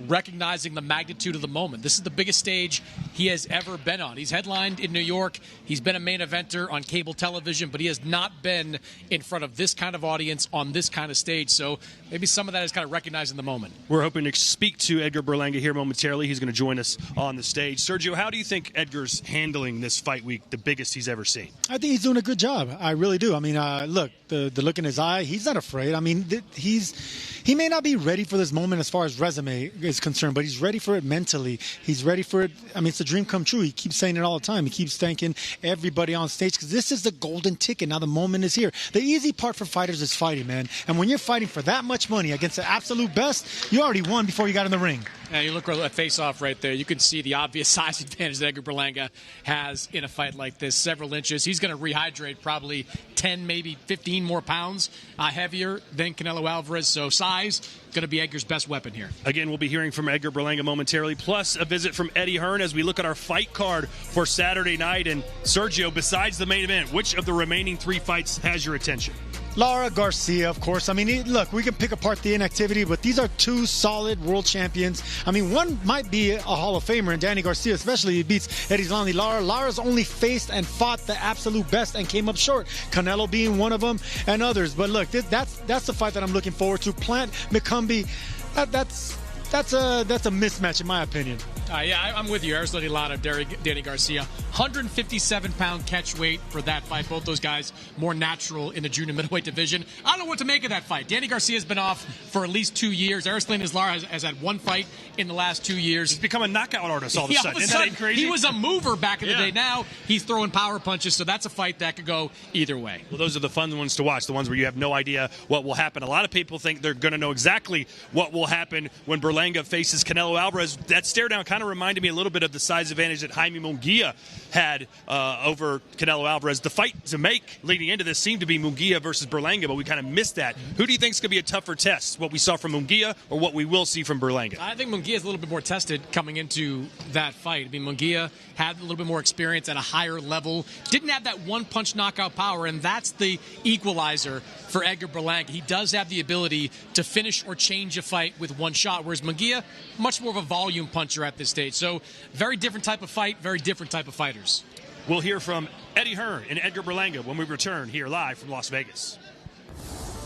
recognizing the magnitude of the moment. This is the biggest stage he has ever been on. He's headlined in New York. He's been a main eventer on cable television, but he has not been in front of this kind of audience on this kind of stage. So maybe some of that is kind of recognizing the moment. We're hoping to speak to Edgar Berlanga here momentarily. He's going to join us on the stage. Sergio, how do you think Edgar's handling this fight week, the biggest he's ever seen? I think he's doing a good job. I really do. I mean, look, the look in his eye, he's not afraid. I mean, he may not be ready for this moment as far as resume is concerned, but he's ready for it mentally. He's ready for it. I mean, it's a dream come true. He keeps saying it all the time. He keeps thanking everybody on stage because this is the golden ticket. Now the moment is here. The easy part for fighters is fighting, man. And when you're fighting for that much money against the absolute best, you already won before you got in the ring. And you look at face-off right there, you can see the obvious size advantage that Edgar Berlanga has in a fight like this, several inches. He's going to rehydrate probably 10, maybe 15 more pounds heavier than Canelo Alvarez. So size, going to be Edgar's best weapon here. Again, we'll be hearing from Edgar Berlanga momentarily, plus a visit from Eddie Hearn as we look at our fight card for Saturday night. And Sergio, besides the main event, which of the remaining three fights has your attention? Lara Garcia, of course. I mean, look, we can pick apart the inactivity, but these are two solid world champions. I mean, one might be a Hall of Famer, and Danny Garcia, especially, he beats Eddie Zlandi. Lara's only faced and fought the absolute best and came up short. Canelo being one of them, and others. But look, that's the fight that I'm looking forward to. Plant McCumbee, that's a mismatch in my opinion. Yeah, I'm with you. Aristotle Lada, Danny Garcia. 157-pound catch weight for that fight. Both those guys more natural in the junior middleweight division. I don't know what to make of that fight. Danny Garcia's been off for at least 2 years. Aristotle Lara has had one fight in the last 2 years. He's become a knockout artist all of a sudden. Isn't that crazy? He was a mover back in the day. Now he's throwing power punches, so that's a fight that could go either way. Well, those are the fun ones to watch, the ones where you have no idea what will happen. A lot of people think they're going to know exactly what will happen when Berlanga faces Canelo Alvarez. That stare down kind of reminded me a little bit of the size advantage that Jaime Munguia had over Canelo Alvarez. The fight to make leading into this seemed to be Munguia versus Berlanga, but we kind of missed that. Who do you think is going to be a tougher test, what we saw from Munguia or what we will see from Berlanga? I think Munguia is a little bit more tested coming into that fight. I mean, Munguia had a little bit more experience at a higher level, didn't have that one-punch knockout power, and that's the equalizer for Edgar Berlanga. He does have the ability to finish or change a fight with one shot, whereas Munguia, much more of a volume puncher at this stage. So very different type of fight, very different type of fighters. We'll hear from Eddie Hearn and Edgar Berlanga when we return here live from Las Vegas.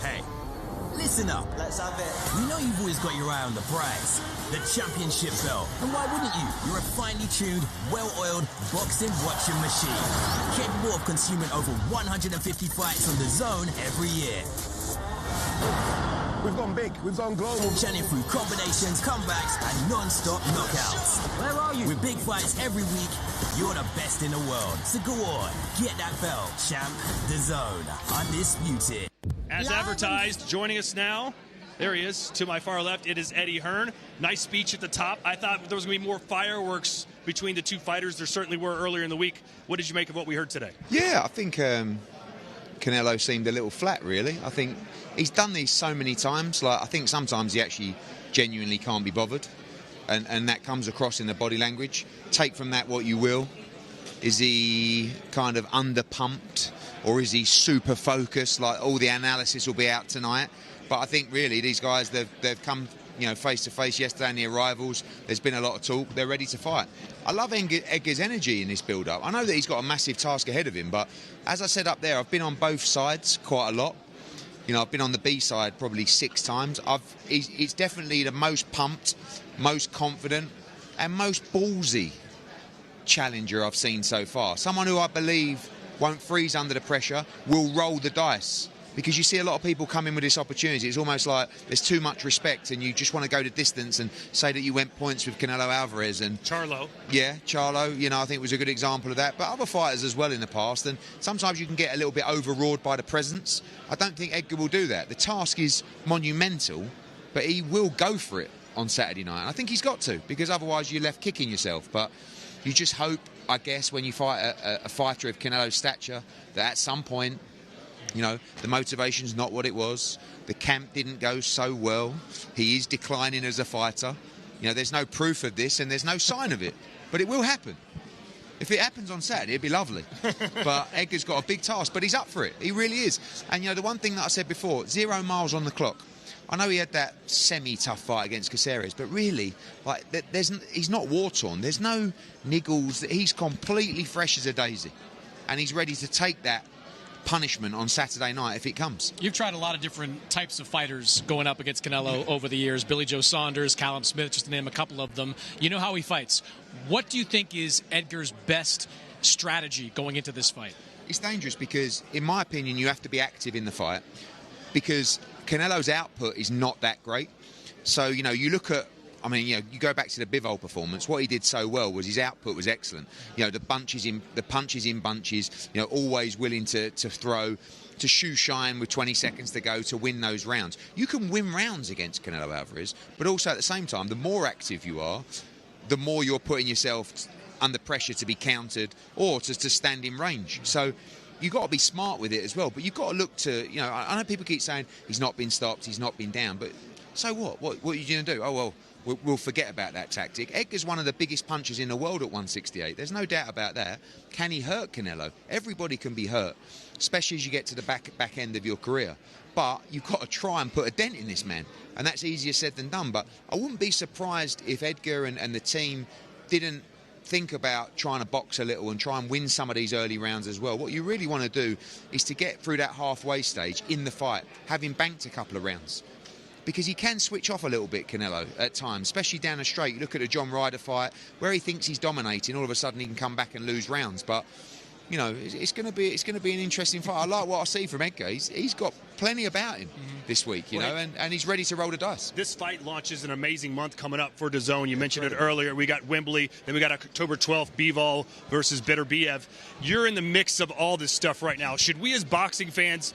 Hey, listen up. Let's have it. We know you've always got your eye on the prize, the championship belt. And why wouldn't you? You're a finely tuned, well-oiled boxing watching machine, capable of consuming over 150 fights on DAZN every year. We've gone big, we've gone global. Chanting through combinations, comebacks, and non-stop knockouts. Where are you? With big fights every week, you're the best in the world. So go on, get that belt, champ. DAZN, undisputed. As advertised, joining us now, there he is, to my far left, it is Eddie Hearn. Nice speech at the top. I thought there was going to be more fireworks between the two fighters. There certainly were earlier in the week. What did you make of what we heard today? Yeah, I think Canelo seemed a little flat, really. I think he's done these so many times. Like, I think sometimes he actually genuinely can't be bothered, and that comes across in the body language. Take from that what you will. Is he kind of under-pumped, or is he super focused? Like, all the analysis will be out tonight. But I think really these guys, they've come, face to face yesterday in the arrivals. There's been a lot of talk. They're ready to fight. I love Edgar's energy in this build-up. I know that he's got a massive task ahead of him, but as I said up there, I've been on both sides quite a lot. I've been on the B side probably 6 times. He's definitely the most pumped, most confident, and most ballsy challenger I've seen so far. Someone who I believe won't freeze under the pressure, will roll the dice. Because you see a lot of people come in with this opportunity. It's almost like there's too much respect and you just want to go the distance and say that you went points with Canelo Alvarez. And Charlo. Yeah, Charlo, I think was a good example of that. But other fighters as well in the past. And sometimes you can get a little bit overawed by the presence. I don't think Edgar will do that. The task is monumental, but he will go for it on Saturday night. And I think he's got to, because otherwise you're left kicking yourself. But you just hope, I guess, when you fight a fighter of Canelo's stature, that at some point, the motivation's not what it was. The camp didn't go so well. He is declining as a fighter. There's no proof of this and there's no sign of it. But it will happen. If it happens on Saturday, it'd be lovely. But Edgar's got a big task, but he's up for it. He really is. And, the one thing that I said before, 0 miles on the clock. I know he had that semi-tough fight against Caceres, but really, he's not war-torn. There's no niggles. He's completely fresh as a daisy. And he's ready to take that punishment on Saturday night if it comes. You've tried a lot of different types of fighters going up against Canelo over the years. Billy Joe Saunders, Callum Smith, just to name a couple of them. You know how he fights. What do you think is Edgar's best strategy going into this fight? It's dangerous because, in my opinion, you have to be active in the fight because Canelo's output is not that great. So, you look at, you go back to the Bivol performance. What he did so well was his output was excellent. The punches in bunches. Always willing to throw, to shoe shine with 20 seconds to go to win those rounds. You can win rounds against Canelo Alvarez, but also at the same time, the more active you are, the more you're putting yourself under pressure to be countered or to stand in range. So you've got to be smart with it as well. But you've got to look to, I know people keep saying he's not been stopped, he's not been down, but so what? What are you going to do? Oh, well, we'll forget about that tactic. Edgar's one of the biggest punchers in the world at 168. There's no doubt about that. Can he hurt Canelo? Everybody can be hurt, especially as you get to the back end of your career. But you've got to try and put a dent in this man. And that's easier said than done. But I wouldn't be surprised if Edgar and the team didn't think about trying to box a little and try and win some of these early rounds as well. What you really want to do is to get through that halfway stage in the fight, having banked a couple of rounds. because he can switch off a little bit, Canelo, at times, especially down the straight. You look at the John Ryder fight, where he thinks he's dominating, all of a sudden he can come back and lose rounds. But you know, it's going to be an interesting fight. I like what I see from Edgar. He's got plenty about him this week, you know, and he's ready to roll the dice. This fight launches an amazing month coming up for DAZN. You mentioned it earlier. We got Wembley, then we got October 12th, Bivol versus Beterbiev. You're in the mix of all this stuff right now. Should we as boxing fans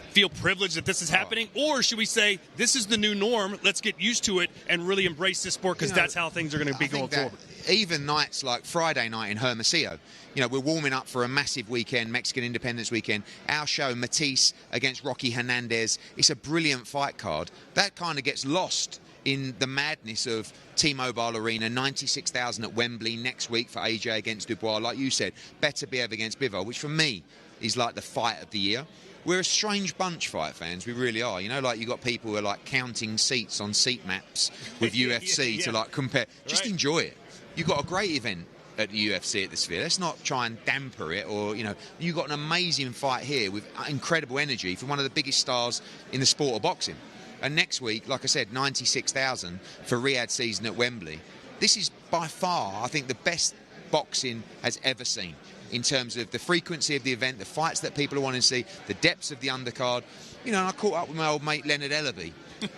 feel privileged that this is happening, or should we say this is the new norm, let's get used to it and really embrace this sport, because that's how things are going to be going forward? Even nights like Friday night in Hermosillo, you know, we're warming up for a massive weekend, Mexican Independence Weekend. Our show, Matisse against Rocky Hernandez, it's a brilliant fight card. That kind of gets lost in the madness of T-Mobile Arena, 96,000 at Wembley next week for AJ against Dubois. Like you said, Beterbiev against Bivol, which for me is like the fight of the year. We're a strange bunch, fight fans. We really are. You know, like you got people who are like counting seats on seat maps with UFC to like compare. Just enjoy it. You've got a great event at the UFC at the Sphere. Let's not try and damper it, or, you know, you've got an amazing fight here with incredible energy from one of the biggest stars in the sport of boxing. And next week, like I said, 96,000 for Riyadh season at Wembley. This is by far, I think, the best boxing has ever seen, in terms of the frequency of the event, the fights that people are wanting to see, the depths of the undercard. You know, and I caught up with my old mate Leonard Ellaby,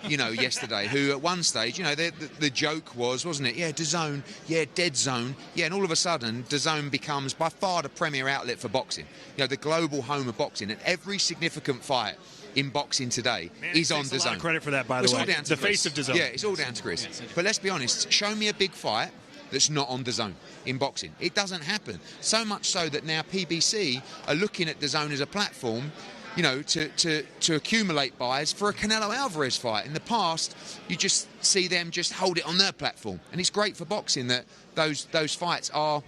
you know, yesterday, who at one stage, you know, the joke was, wasn't it? Yeah, DAZN, yeah, Dead Zone. Yeah, and all of a sudden, DAZN becomes by far the premier outlet for boxing. You know, the global home of boxing. And every significant fight in boxing today is on DAZN. A lot of credit for that, by the way. The face of DAZN. Yeah, it's all down to Chris. But let's be honest, show me a big fight that's not on DAZN in boxing. It doesn't happen. So much so that now PBC are looking at DAZN as a platform, you know, to accumulate buys for a Canelo Alvarez fight. In the past, you just see them just hold it on their platform. And it's great for boxing that those fights are,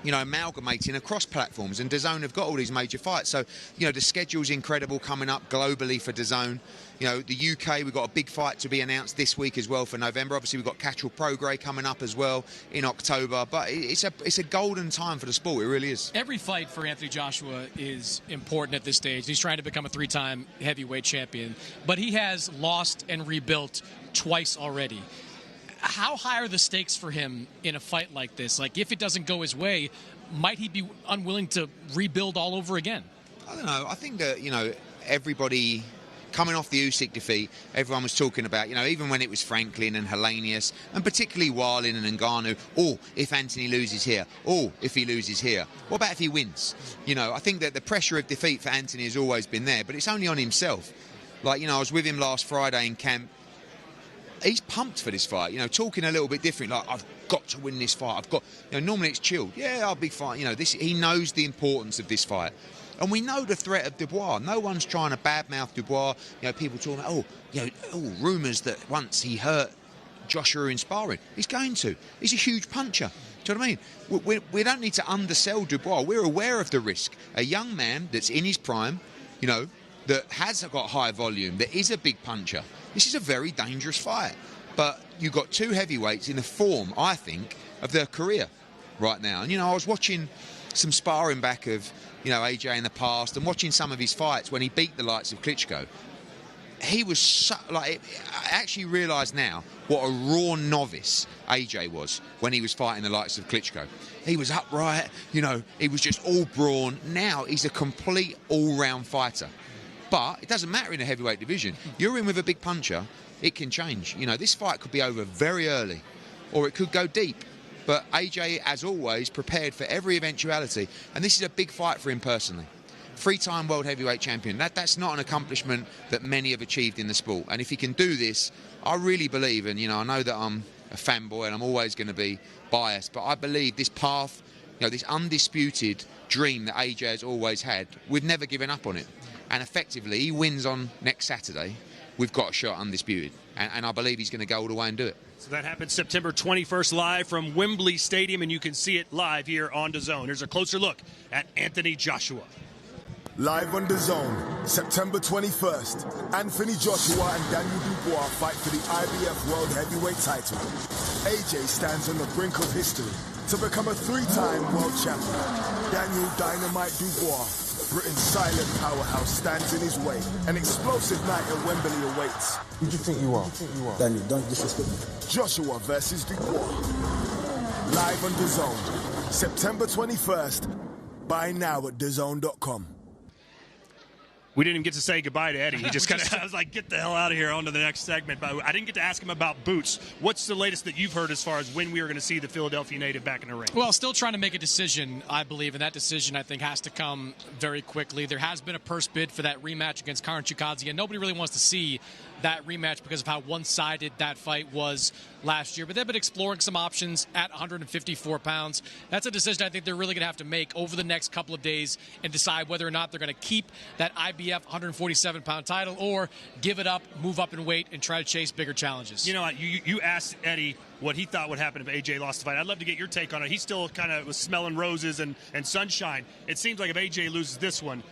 you know, amalgamating across platforms, and DAZN have got all these major fights. So, you know, the schedule's incredible coming up globally for DAZN. You know, the UK, we've got a big fight to be announced this week as well for November. Obviously, we've got Catchall Prograis coming up as well in October. But it's a golden time for the sport. It really is. Every fight for Anthony Joshua is important at this stage. He's trying to become a 3-time heavyweight champion, but he has lost and rebuilt twice already. How high are the stakes for him in a fight like this? Like, if it doesn't go his way, might he be unwilling to rebuild all over again? I don't know. I think that, you know, everybody coming off the Usyk defeat, everyone was talking about, you know, even when it was Franklin and Helenius, and particularly Wallin and Ngannou, oh, if Anthony loses here, oh, if he loses here. What about if he wins? You know, I think that the pressure of defeat for Anthony has always been there, but it's only on himself. Like, you know, I was with him last Friday in camp. He's pumped for this fight, you know, talking a little bit different, like, I've got to win this fight. I've got, you know, normally it's chilled. Yeah, our big fight, you know, this, he knows the importance of this fight. And we know the threat of Dubois. No one's trying to badmouth Dubois. You know, people talking about, oh, you know, rumours that once he hurt Joshua in sparring. He's going to. He's a huge puncher. Do you know what I mean? We don't need to undersell Dubois. We're aware of the risk. A young man that's in his prime, you know, that has got high volume, that is a big puncher. This is a very dangerous fight. But you've got two heavyweights in the form, I think, of their career right now. And, you know, I was watching some sparring back of, you know, AJ in the past, and watching some of his fights when he beat the likes of Klitschko. He was so, like, I actually realise now what a raw novice AJ was when he was fighting the likes of Klitschko. He was upright, you know, he was just all brawn. Now he's a complete all-round fighter. But it doesn't matter in a heavyweight division. You're in with a big puncher, it can change. You know, this fight could be over very early, or it could go deep. But AJ, as always, prepared for every eventuality. And this is a big fight for him personally. 3-time world heavyweight champion. That's not an accomplishment that many have achieved in the sport. And if he can do this, I really believe, and, you know, I know that I'm a fanboy and I'm always going to be biased, but I believe this path, you know, this undisputed dream that AJ has always had, we've never given up on it. And effectively, he wins on next Saturday, we've got a shot undisputed. And I believe he's going to go all the way and do it. So that happens September 21st live from Wembley Stadium, and you can see it live here on DAZN. Here's a closer look at Anthony Joshua. Live on DAZN, September 21st, Anthony Joshua and Daniel Dubois fight for the IBF World Heavyweight title. AJ stands on the brink of history to become a 3-time world champion. Daniel Dynamite Dubois Britain's silent powerhouse stands in his way. An explosive night at Wembley awaits. Who do you think you are? Daniel, don't disrespect me. Joshua versus Dubois. Live on DAZN, September 21st. Buy now at DAZN.com. We didn't even get to say goodbye to Eddie. He just kind of, I was like, get the hell out of here, on to the next segment. But I didn't get to ask him about boots. What's the latest that you've heard as far as when we are going to see the Philadelphia native back in the ring? Well, still trying to make a decision, I believe, and that decision, I think, has to come very quickly. There has been a purse bid for that rematch against Karen Chukhadzhian, and nobody really wants to see that rematch because of how one-sided that fight was last year. But they've been exploring some options at 154 pounds. That's a decision I think they're really going to have to make over the next couple of days and decide whether or not they're going to keep that IBF 147-pound title or give it up, move up in weight, and try to chase bigger challenges. You know, you asked Eddie what he thought would happen if AJ lost the fight. I'd love to get your take on it. He still kind of was smelling roses and sunshine. It seems like if AJ loses this one,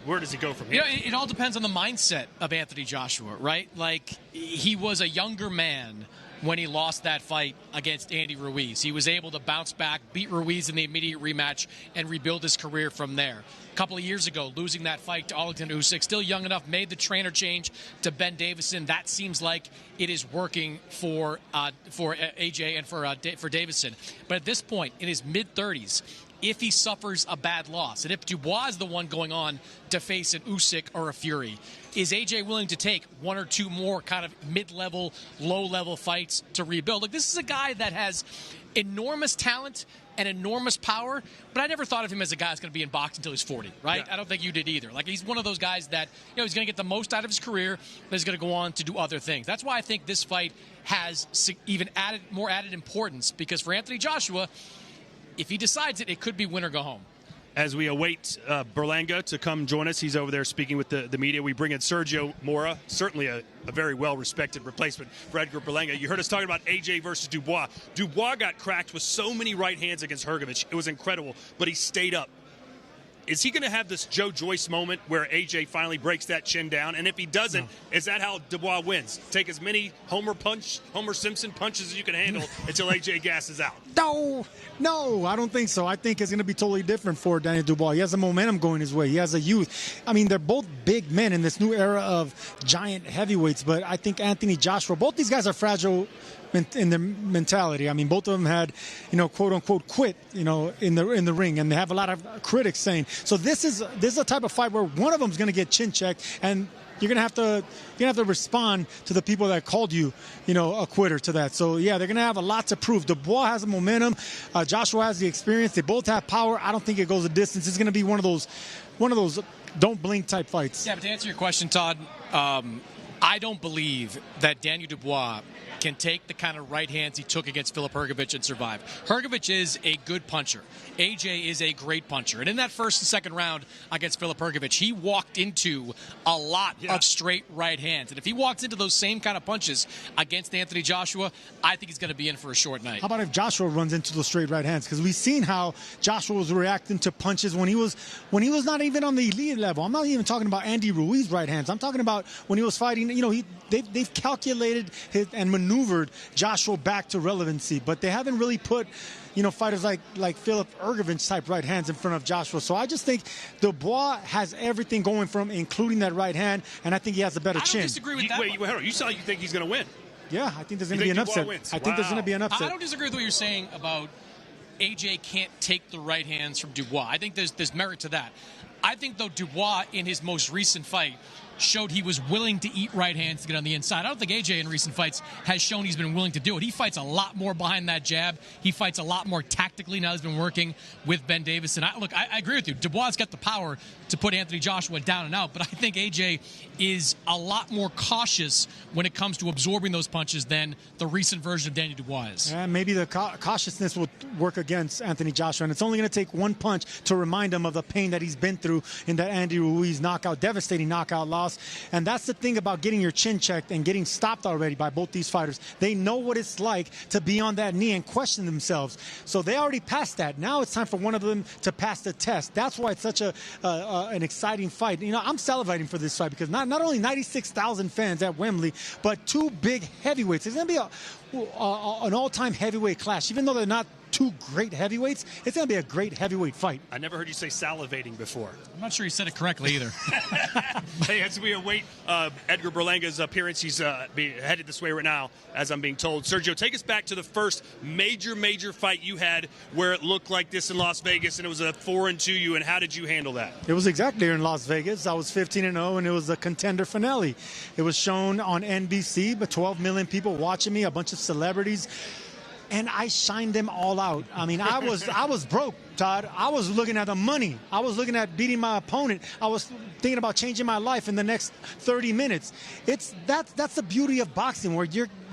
where does he go from here? You know, it all depends on the mindset of Anthony Joshua, right? Like, he was a younger man when he lost that fight against Andy Ruiz. He was able to bounce back, beat Ruiz in the immediate rematch, and rebuild his career from there. A couple of years ago, losing that fight to Arlington Usyk, still young enough, made the trainer change to Ben Davison. That seems like it is working for AJ and for Davison. But at this point, in his mid-30s, if he suffers a bad loss, and if Dubois is the one going on to face an Usyk or a Fury, is AJ willing to take one or two more kind of mid-level, low-level fights to rebuild? Like, this is a guy that has enormous talent and enormous power, but I never thought of him as a guy that's going to be in boxing until he's 40, right? Yeah. I don't think you did either. Like, he's one of those guys that, you know, he's going to get the most out of his career, but he's going to go on to do other things. That's why I think this fight has even more added importance, because for Anthony Joshua, if he decides it, it could be win or go home. As we await Berlanga to come join us, he's over there speaking with the media. We bring in Sergio Mora, certainly a very well-respected replacement for Edgar Berlanga. You heard us talking about AJ versus Dubois. Dubois got cracked with so many right hands against Hrgović. It was incredible, but he stayed up. Is he going to have this Joe Joyce moment where AJ finally breaks that chin down? And if he doesn't, is that how Dubois wins? Take as many Homer Simpson punches as you can handle until AJ gasses out. No, I don't think so. I think it's going to be totally different for Daniel Dubois. He has the momentum going his way. He has a youth. I mean, they're both big men in this new era of giant heavyweights, but I think Anthony Joshua, both these guys are fragile in their mentality. I mean, both of them had, you know, quote unquote quit, you know, in the ring, and they have a lot of critics saying. So this is a type of fight where one of them is going to get chin checked, and you're gonna have to respond to the people that called you, you know, a quitter to that. So yeah, they're gonna have a lot to prove. Dubois has the momentum. Joshua has the experience. They both have power. I don't think it goes a distance. It's gonna be one of those don't blink type fights. Yeah, but to answer your question, Todd, I don't believe that Daniel Dubois can take the kind of right hands he took against Filip Hrgović and survive. Hrgović is a good puncher. AJ is a great puncher. And in that first and second round against Filip Hrgović, he walked into a lot of straight right hands. And if he walks into those same kind of punches against Anthony Joshua, I think he's going to be in for a short night. How about if Joshua runs into those straight right hands? Because we've seen how Joshua was reacting to punches when he was not even on the elite level. I'm not even talking about Andy Ruiz right hands. I'm talking about when he was fighting, you know, they've calculated and maneuvered Joshua back to relevancy, but they haven't really put, you know, fighters like Filip Hrgović type right hands in front of Joshua. So I just think Dubois has everything going for him, including that right hand, and I think he has a better chin. I don't disagree with that. Wait, you think he's going to win? Yeah, I think there's going to be an upset. I think there's going to be an upset. I don't disagree with what you're saying about AJ can't take the right hands from Dubois. I think there's merit to that. I think, though, Dubois, in his most recent fight, showed he was willing to eat right hands to get on the inside. I don't think AJ in recent fights has shown he's been willing to do it. He fights a lot more behind that jab. He fights a lot more tactically now he's been working with Ben Davison. I agree with you. Dubois got the power to put Anthony Joshua down and out, but I think AJ is a lot more cautious when it comes to absorbing those punches than the recent version of Daniel Dubois is. And maybe the cautiousness will work against Anthony Joshua, and it's only going to take one punch to remind him of the pain that he's been through in that Andy Ruiz devastating knockout loss. And that's the thing about getting your chin checked and getting stopped already by both these fighters. They know what it's like to be on that knee and question themselves. So they already passed that. Now it's time for one of them to pass the test. That's why it's such an exciting fight. You know, I'm salivating for this fight because not only 96,000 fans at Wembley, but two big heavyweights. It's going to be an all-time heavyweight clash. Even though they're not two great heavyweights. It's going to be a great heavyweight fight. I never heard you say salivating before. I'm not sure you said it correctly either. Hey, as we await Edgar Berlanga's appearance, he's headed this way right now, as I'm being told. Sergio, take us back to the first major fight you had where it looked like this in Las Vegas, and it was a 4-2 you, and how did you handle that? It was exactly in Las Vegas. I was 15-0, and it was a contender finale. It was shown on NBC, but 12 million people watching me, a bunch of celebrities. And I shined them all out. I mean, I was broke, Todd. I was looking at the money. I was looking at beating my opponent. I was thinking about changing my life in the next 30 minutes. That's the beauty of boxing, where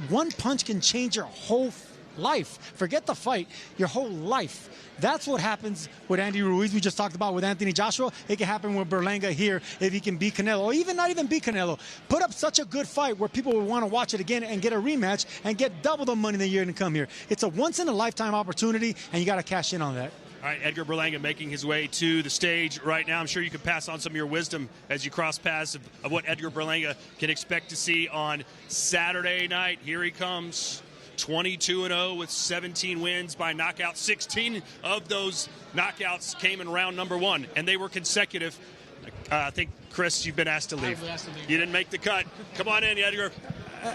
one punch can change your whole life. Forget the fight, your whole life. That's what happens with Andy Ruiz. We just talked about with Anthony Joshua. It can happen with Berlanga here if he can beat Canelo, or even not even beat Canelo. Put up such a good fight where people will want to watch it again and get a rematch and get double the money the year to come here. It's a once-in-a-lifetime opportunity, and you got to cash in on that. All right, Edgar Berlanga making his way to the stage right now. I'm sure you can pass on some of your wisdom as you cross paths of what Edgar Berlanga can expect to see on Saturday night. Here he comes. 22-0 with 17 wins by knockout. 16 of those knockouts came in round number 1, and they were consecutive. I think, Chris, you've been asked to leave. You didn't make the cut. Come on in, Edgar.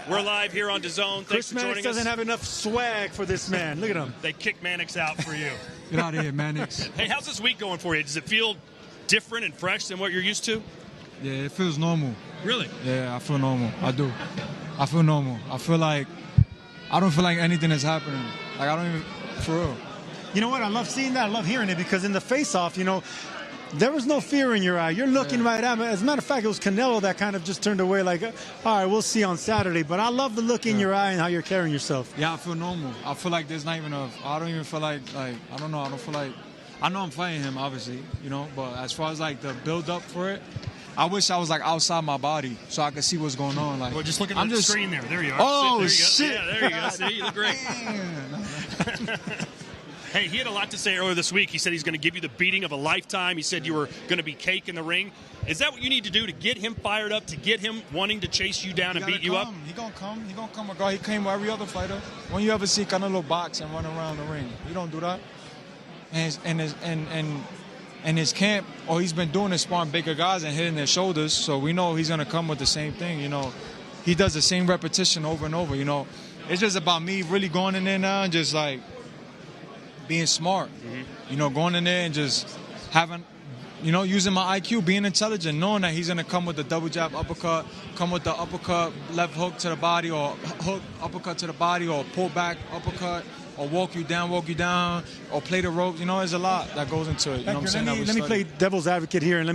We're live here on DAZN. Thanks for joining us. Chris Mannix doesn't have enough swag for this man. Look at him. They kicked Mannix out for you. Get out of here, Mannix. Hey, how's this week going for you? Does it feel different and fresh than what you're used to? Yeah, it feels normal. Really? Yeah, I feel normal. I do. I feel normal. I don't feel like anything is happening. Like, I don't even, for real. You know what? I love seeing that. I love hearing it, because in the face-off, there was no fear in your eye. You're looking right at me. As a matter of fact, it was Canelo that kind of just turned away like, all right, we'll see on Saturday. But I love the look in your eye and how you're carrying yourself. Yeah, I feel normal. I feel like there's not even I don't even feel like, I don't know. I don't feel like, I know I'm fighting him, obviously, but as far as like the build-up for it, I wish I was like outside my body so I could see what's going on. Like, well, just look at the screen there. There you are. Oh, there you shit. Yeah, there you go. See, you look great. Hey, he had a lot to say earlier this week. He said he's going to give you the beating of a lifetime. He said you were going to be cake in the ring. Is that what you need to do to get him fired up, to get him wanting to chase you down and beat you up? He going to come. He going to come. He came with every other fighter. When you ever see Canelo box and run around the ring, you don't do that. And his camp, he's been doing is sparring bigger guys and hitting their shoulders, so we know he's going to come with the same thing, He does the same repetition over and over, It's just about me really going in there now and just, like, being smart. Going in there and just having, using my IQ, being intelligent, knowing that he's going to come with the double jab uppercut, come with the uppercut, left hook to the body, or hook, uppercut to the body, or pull back, uppercut, or walk you down, or play the ropes. There's a lot that goes into it. You know what I'm saying? Let me play devil's advocate here, and let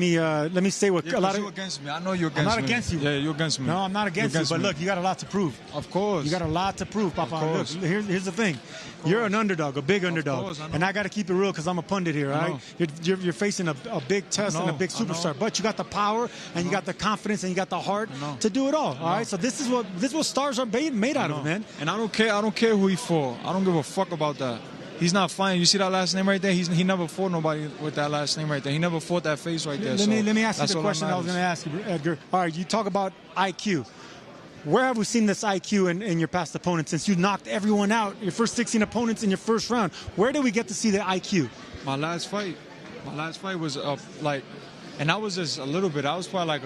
me say what a lot of. You're against me. I know you're against me. I'm not against you. Yeah, you're against me. No, I'm not against you. But look, you got a lot to prove. Of course. You got a lot to prove, Papa. Look, here's the thing. You're an underdog, a big underdog, and I got to keep it real because I'm a pundit here. All right, you're facing a big test and a big superstar, but you got the power and you got the confidence and you got the heart to do it all. All right, so this is what stars are made out of, man. And I don't care who he fought. I don't give a fuck about that. He's not fighting. You see that last name right there? He never fought nobody with that last name right there. He never fought that face right there. Let me ask you the question I was going to ask you, Edgar. All right, you talk about IQ. Where have we seen this IQ in your past opponents since you knocked everyone out, your first 16 opponents in your first round? Where did we get to see the IQ? My last fight was and that was just a little bit. I was probably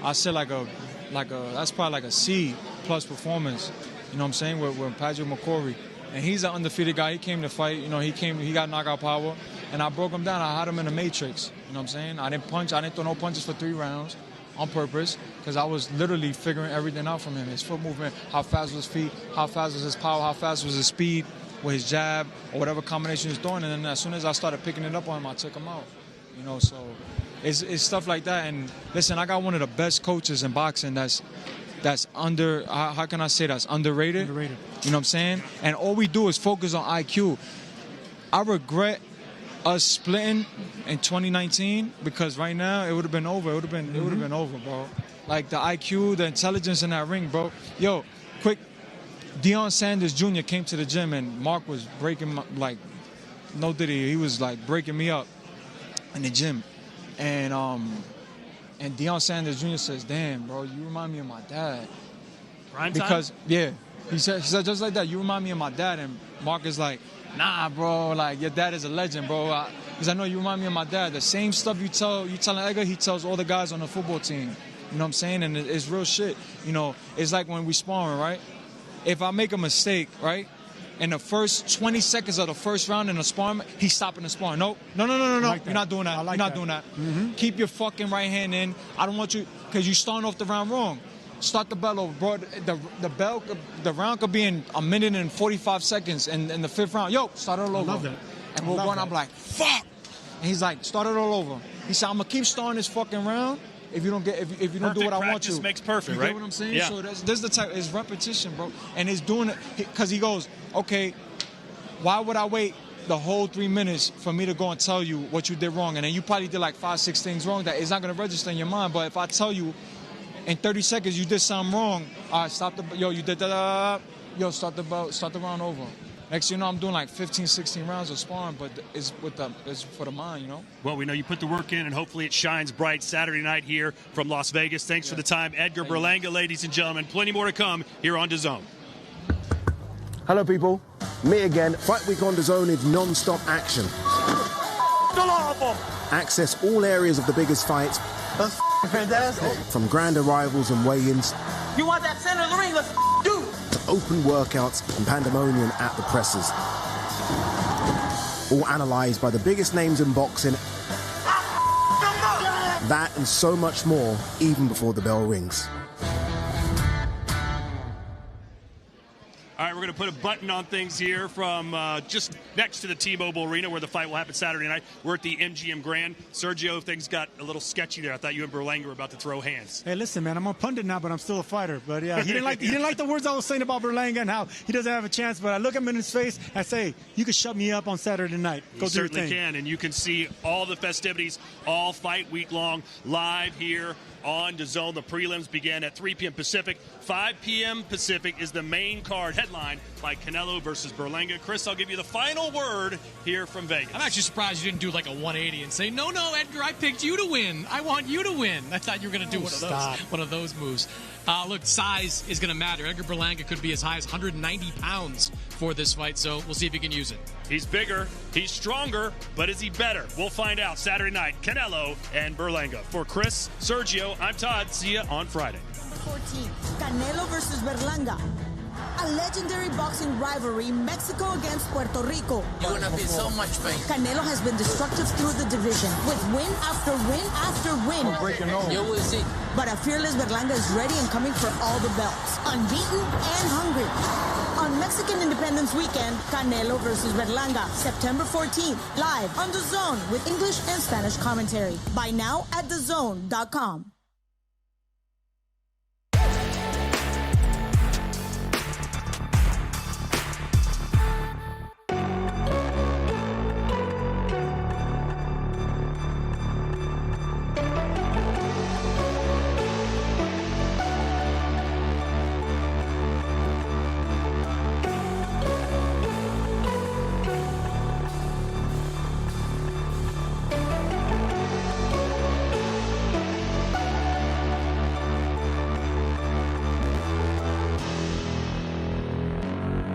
that's probably like a C plus performance. You know what I'm saying? With Patrick McCrory. And he's an undefeated guy. He came to fight. He got knockout power. And I broke him down. I had him in the matrix. You know what I'm saying? I didn't throw no punches for 3 rounds on purpose because I was literally figuring everything out from him. His foot movement, how fast was his feet, how fast was his power, how fast was his speed with his jab or whatever combination he was throwing. And then as soon as I started picking it up on him, I took him out. So it's stuff like that. And listen, I got one of the best coaches in boxing that's under, how can I say that's underrated? Underrated. You know what I'm saying? And all we do is focus on IQ. I regret us splitting in 2019 because right now it would have been over. It would have been over, bro. Like the IQ, the intelligence in that ring, bro. Yo, quick, Deion Sanders Jr. came to the gym and Mark was breaking he was like breaking me up in the gym. And Deion Sanders Jr. says, damn, bro, you remind me of my dad. Prime because, time? Yeah. He said just like that, you remind me of my dad. And Mark is like, nah, bro, like, your dad is a legend, bro. Because I know you remind me of my dad. The same stuff you telling Edgar, he tells all the guys on the football team. You know what I'm saying? And it's real shit. You know, it's like when we sparring, right? If I make a mistake, right? In the first 20 seconds of the first round in the sparring, he's stopping the sparring. No. You're not doing that. You're not doing that. Keep your fucking right hand in. I don't want you, because you're starting off the round wrong. Start the bell over, bro. The round could be in 1 minute and 45 seconds, and in the 5th round, yo, start it all over. I love that. And we're going, I'm like, fuck. And he's like, start it all over. He said, I'm gonna keep starting this fucking round. If you don't do what I want you, makes perfect, you right? get what I'm saying? Yeah. So there's the type. It's repetition, bro. And it's doing it because he goes, okay, why would I wait the whole 3 minutes for me to go and tell you what you did wrong? And then you probably did like 5, 6 things wrong that is not gonna register in your mind. But if I tell you in 30 seconds you did something wrong, all right, stop the. Yo, you did that. Yo, start the round over. Next, you know, I'm doing like 15, 16 rounds of sparring, but it's for the mind, you know? Well, we know you put the work in, and hopefully it shines bright Saturday night here from Las Vegas. Thanks for the time, Edgar Berlanga, ladies and gentlemen. Plenty more to come here on DAZN. Hello, people. Me again. Fight Week on DAZN is non-stop action. Access all areas of the biggest fights. That's fantastic. From grand arrivals and weigh-ins. You want that center of the ring? Let's do it. To open workouts and pandemonium at the presses. All analysed by the biggest names in boxing. That and so much more, even before the bell rings. All right, we're going to put a button on things here from just next to the T-Mobile Arena where the fight will happen Saturday night. We're at the MGM Grand. Sergio, things got a little sketchy there. I thought you and Berlanga were about to throw hands. Hey, listen, man, I'm a pundit now, but I'm still a fighter. But yeah, he didn't like the words I was saying about Berlanga and how he doesn't have a chance. But I look him in his face and say, you can shut me up on Saturday night. Go You do your certainly thing. can, and you can see all the festivities all fight week long live here on DAZN. The prelims begin at 3 p.m. Pacific. 5 p.m. Pacific is the main card, headlined by Canelo versus Berlanga. Chris, I'll give you the final word here from Vegas. I'm actually surprised you didn't do like a 180 and say, no, Edgar, I picked you to win. I want you to win. I thought you were going to do one of those moves. Look, size is going to matter. Edgar Berlanga could be as high as 190 pounds for this fight, so we'll see if he can use it. He's bigger, he's stronger, but is he better? We'll find out Saturday night. Canelo and Berlanga. For Chris, Sergio, I'm Todd. See you on Friday. 14, Canelo versus Berlanga. A legendary boxing rivalry, Mexico against Puerto Rico. You're gonna be so much pain. Canelo has been destructive through the division, with win after win after win. You will see. But a fearless Berlanga is ready and coming for all the belts, unbeaten and hungry. On Mexican Independence Weekend, Canelo versus Berlanga, September 14th, live on DAZN with English and Spanish commentary. Buy now at DAZN.com.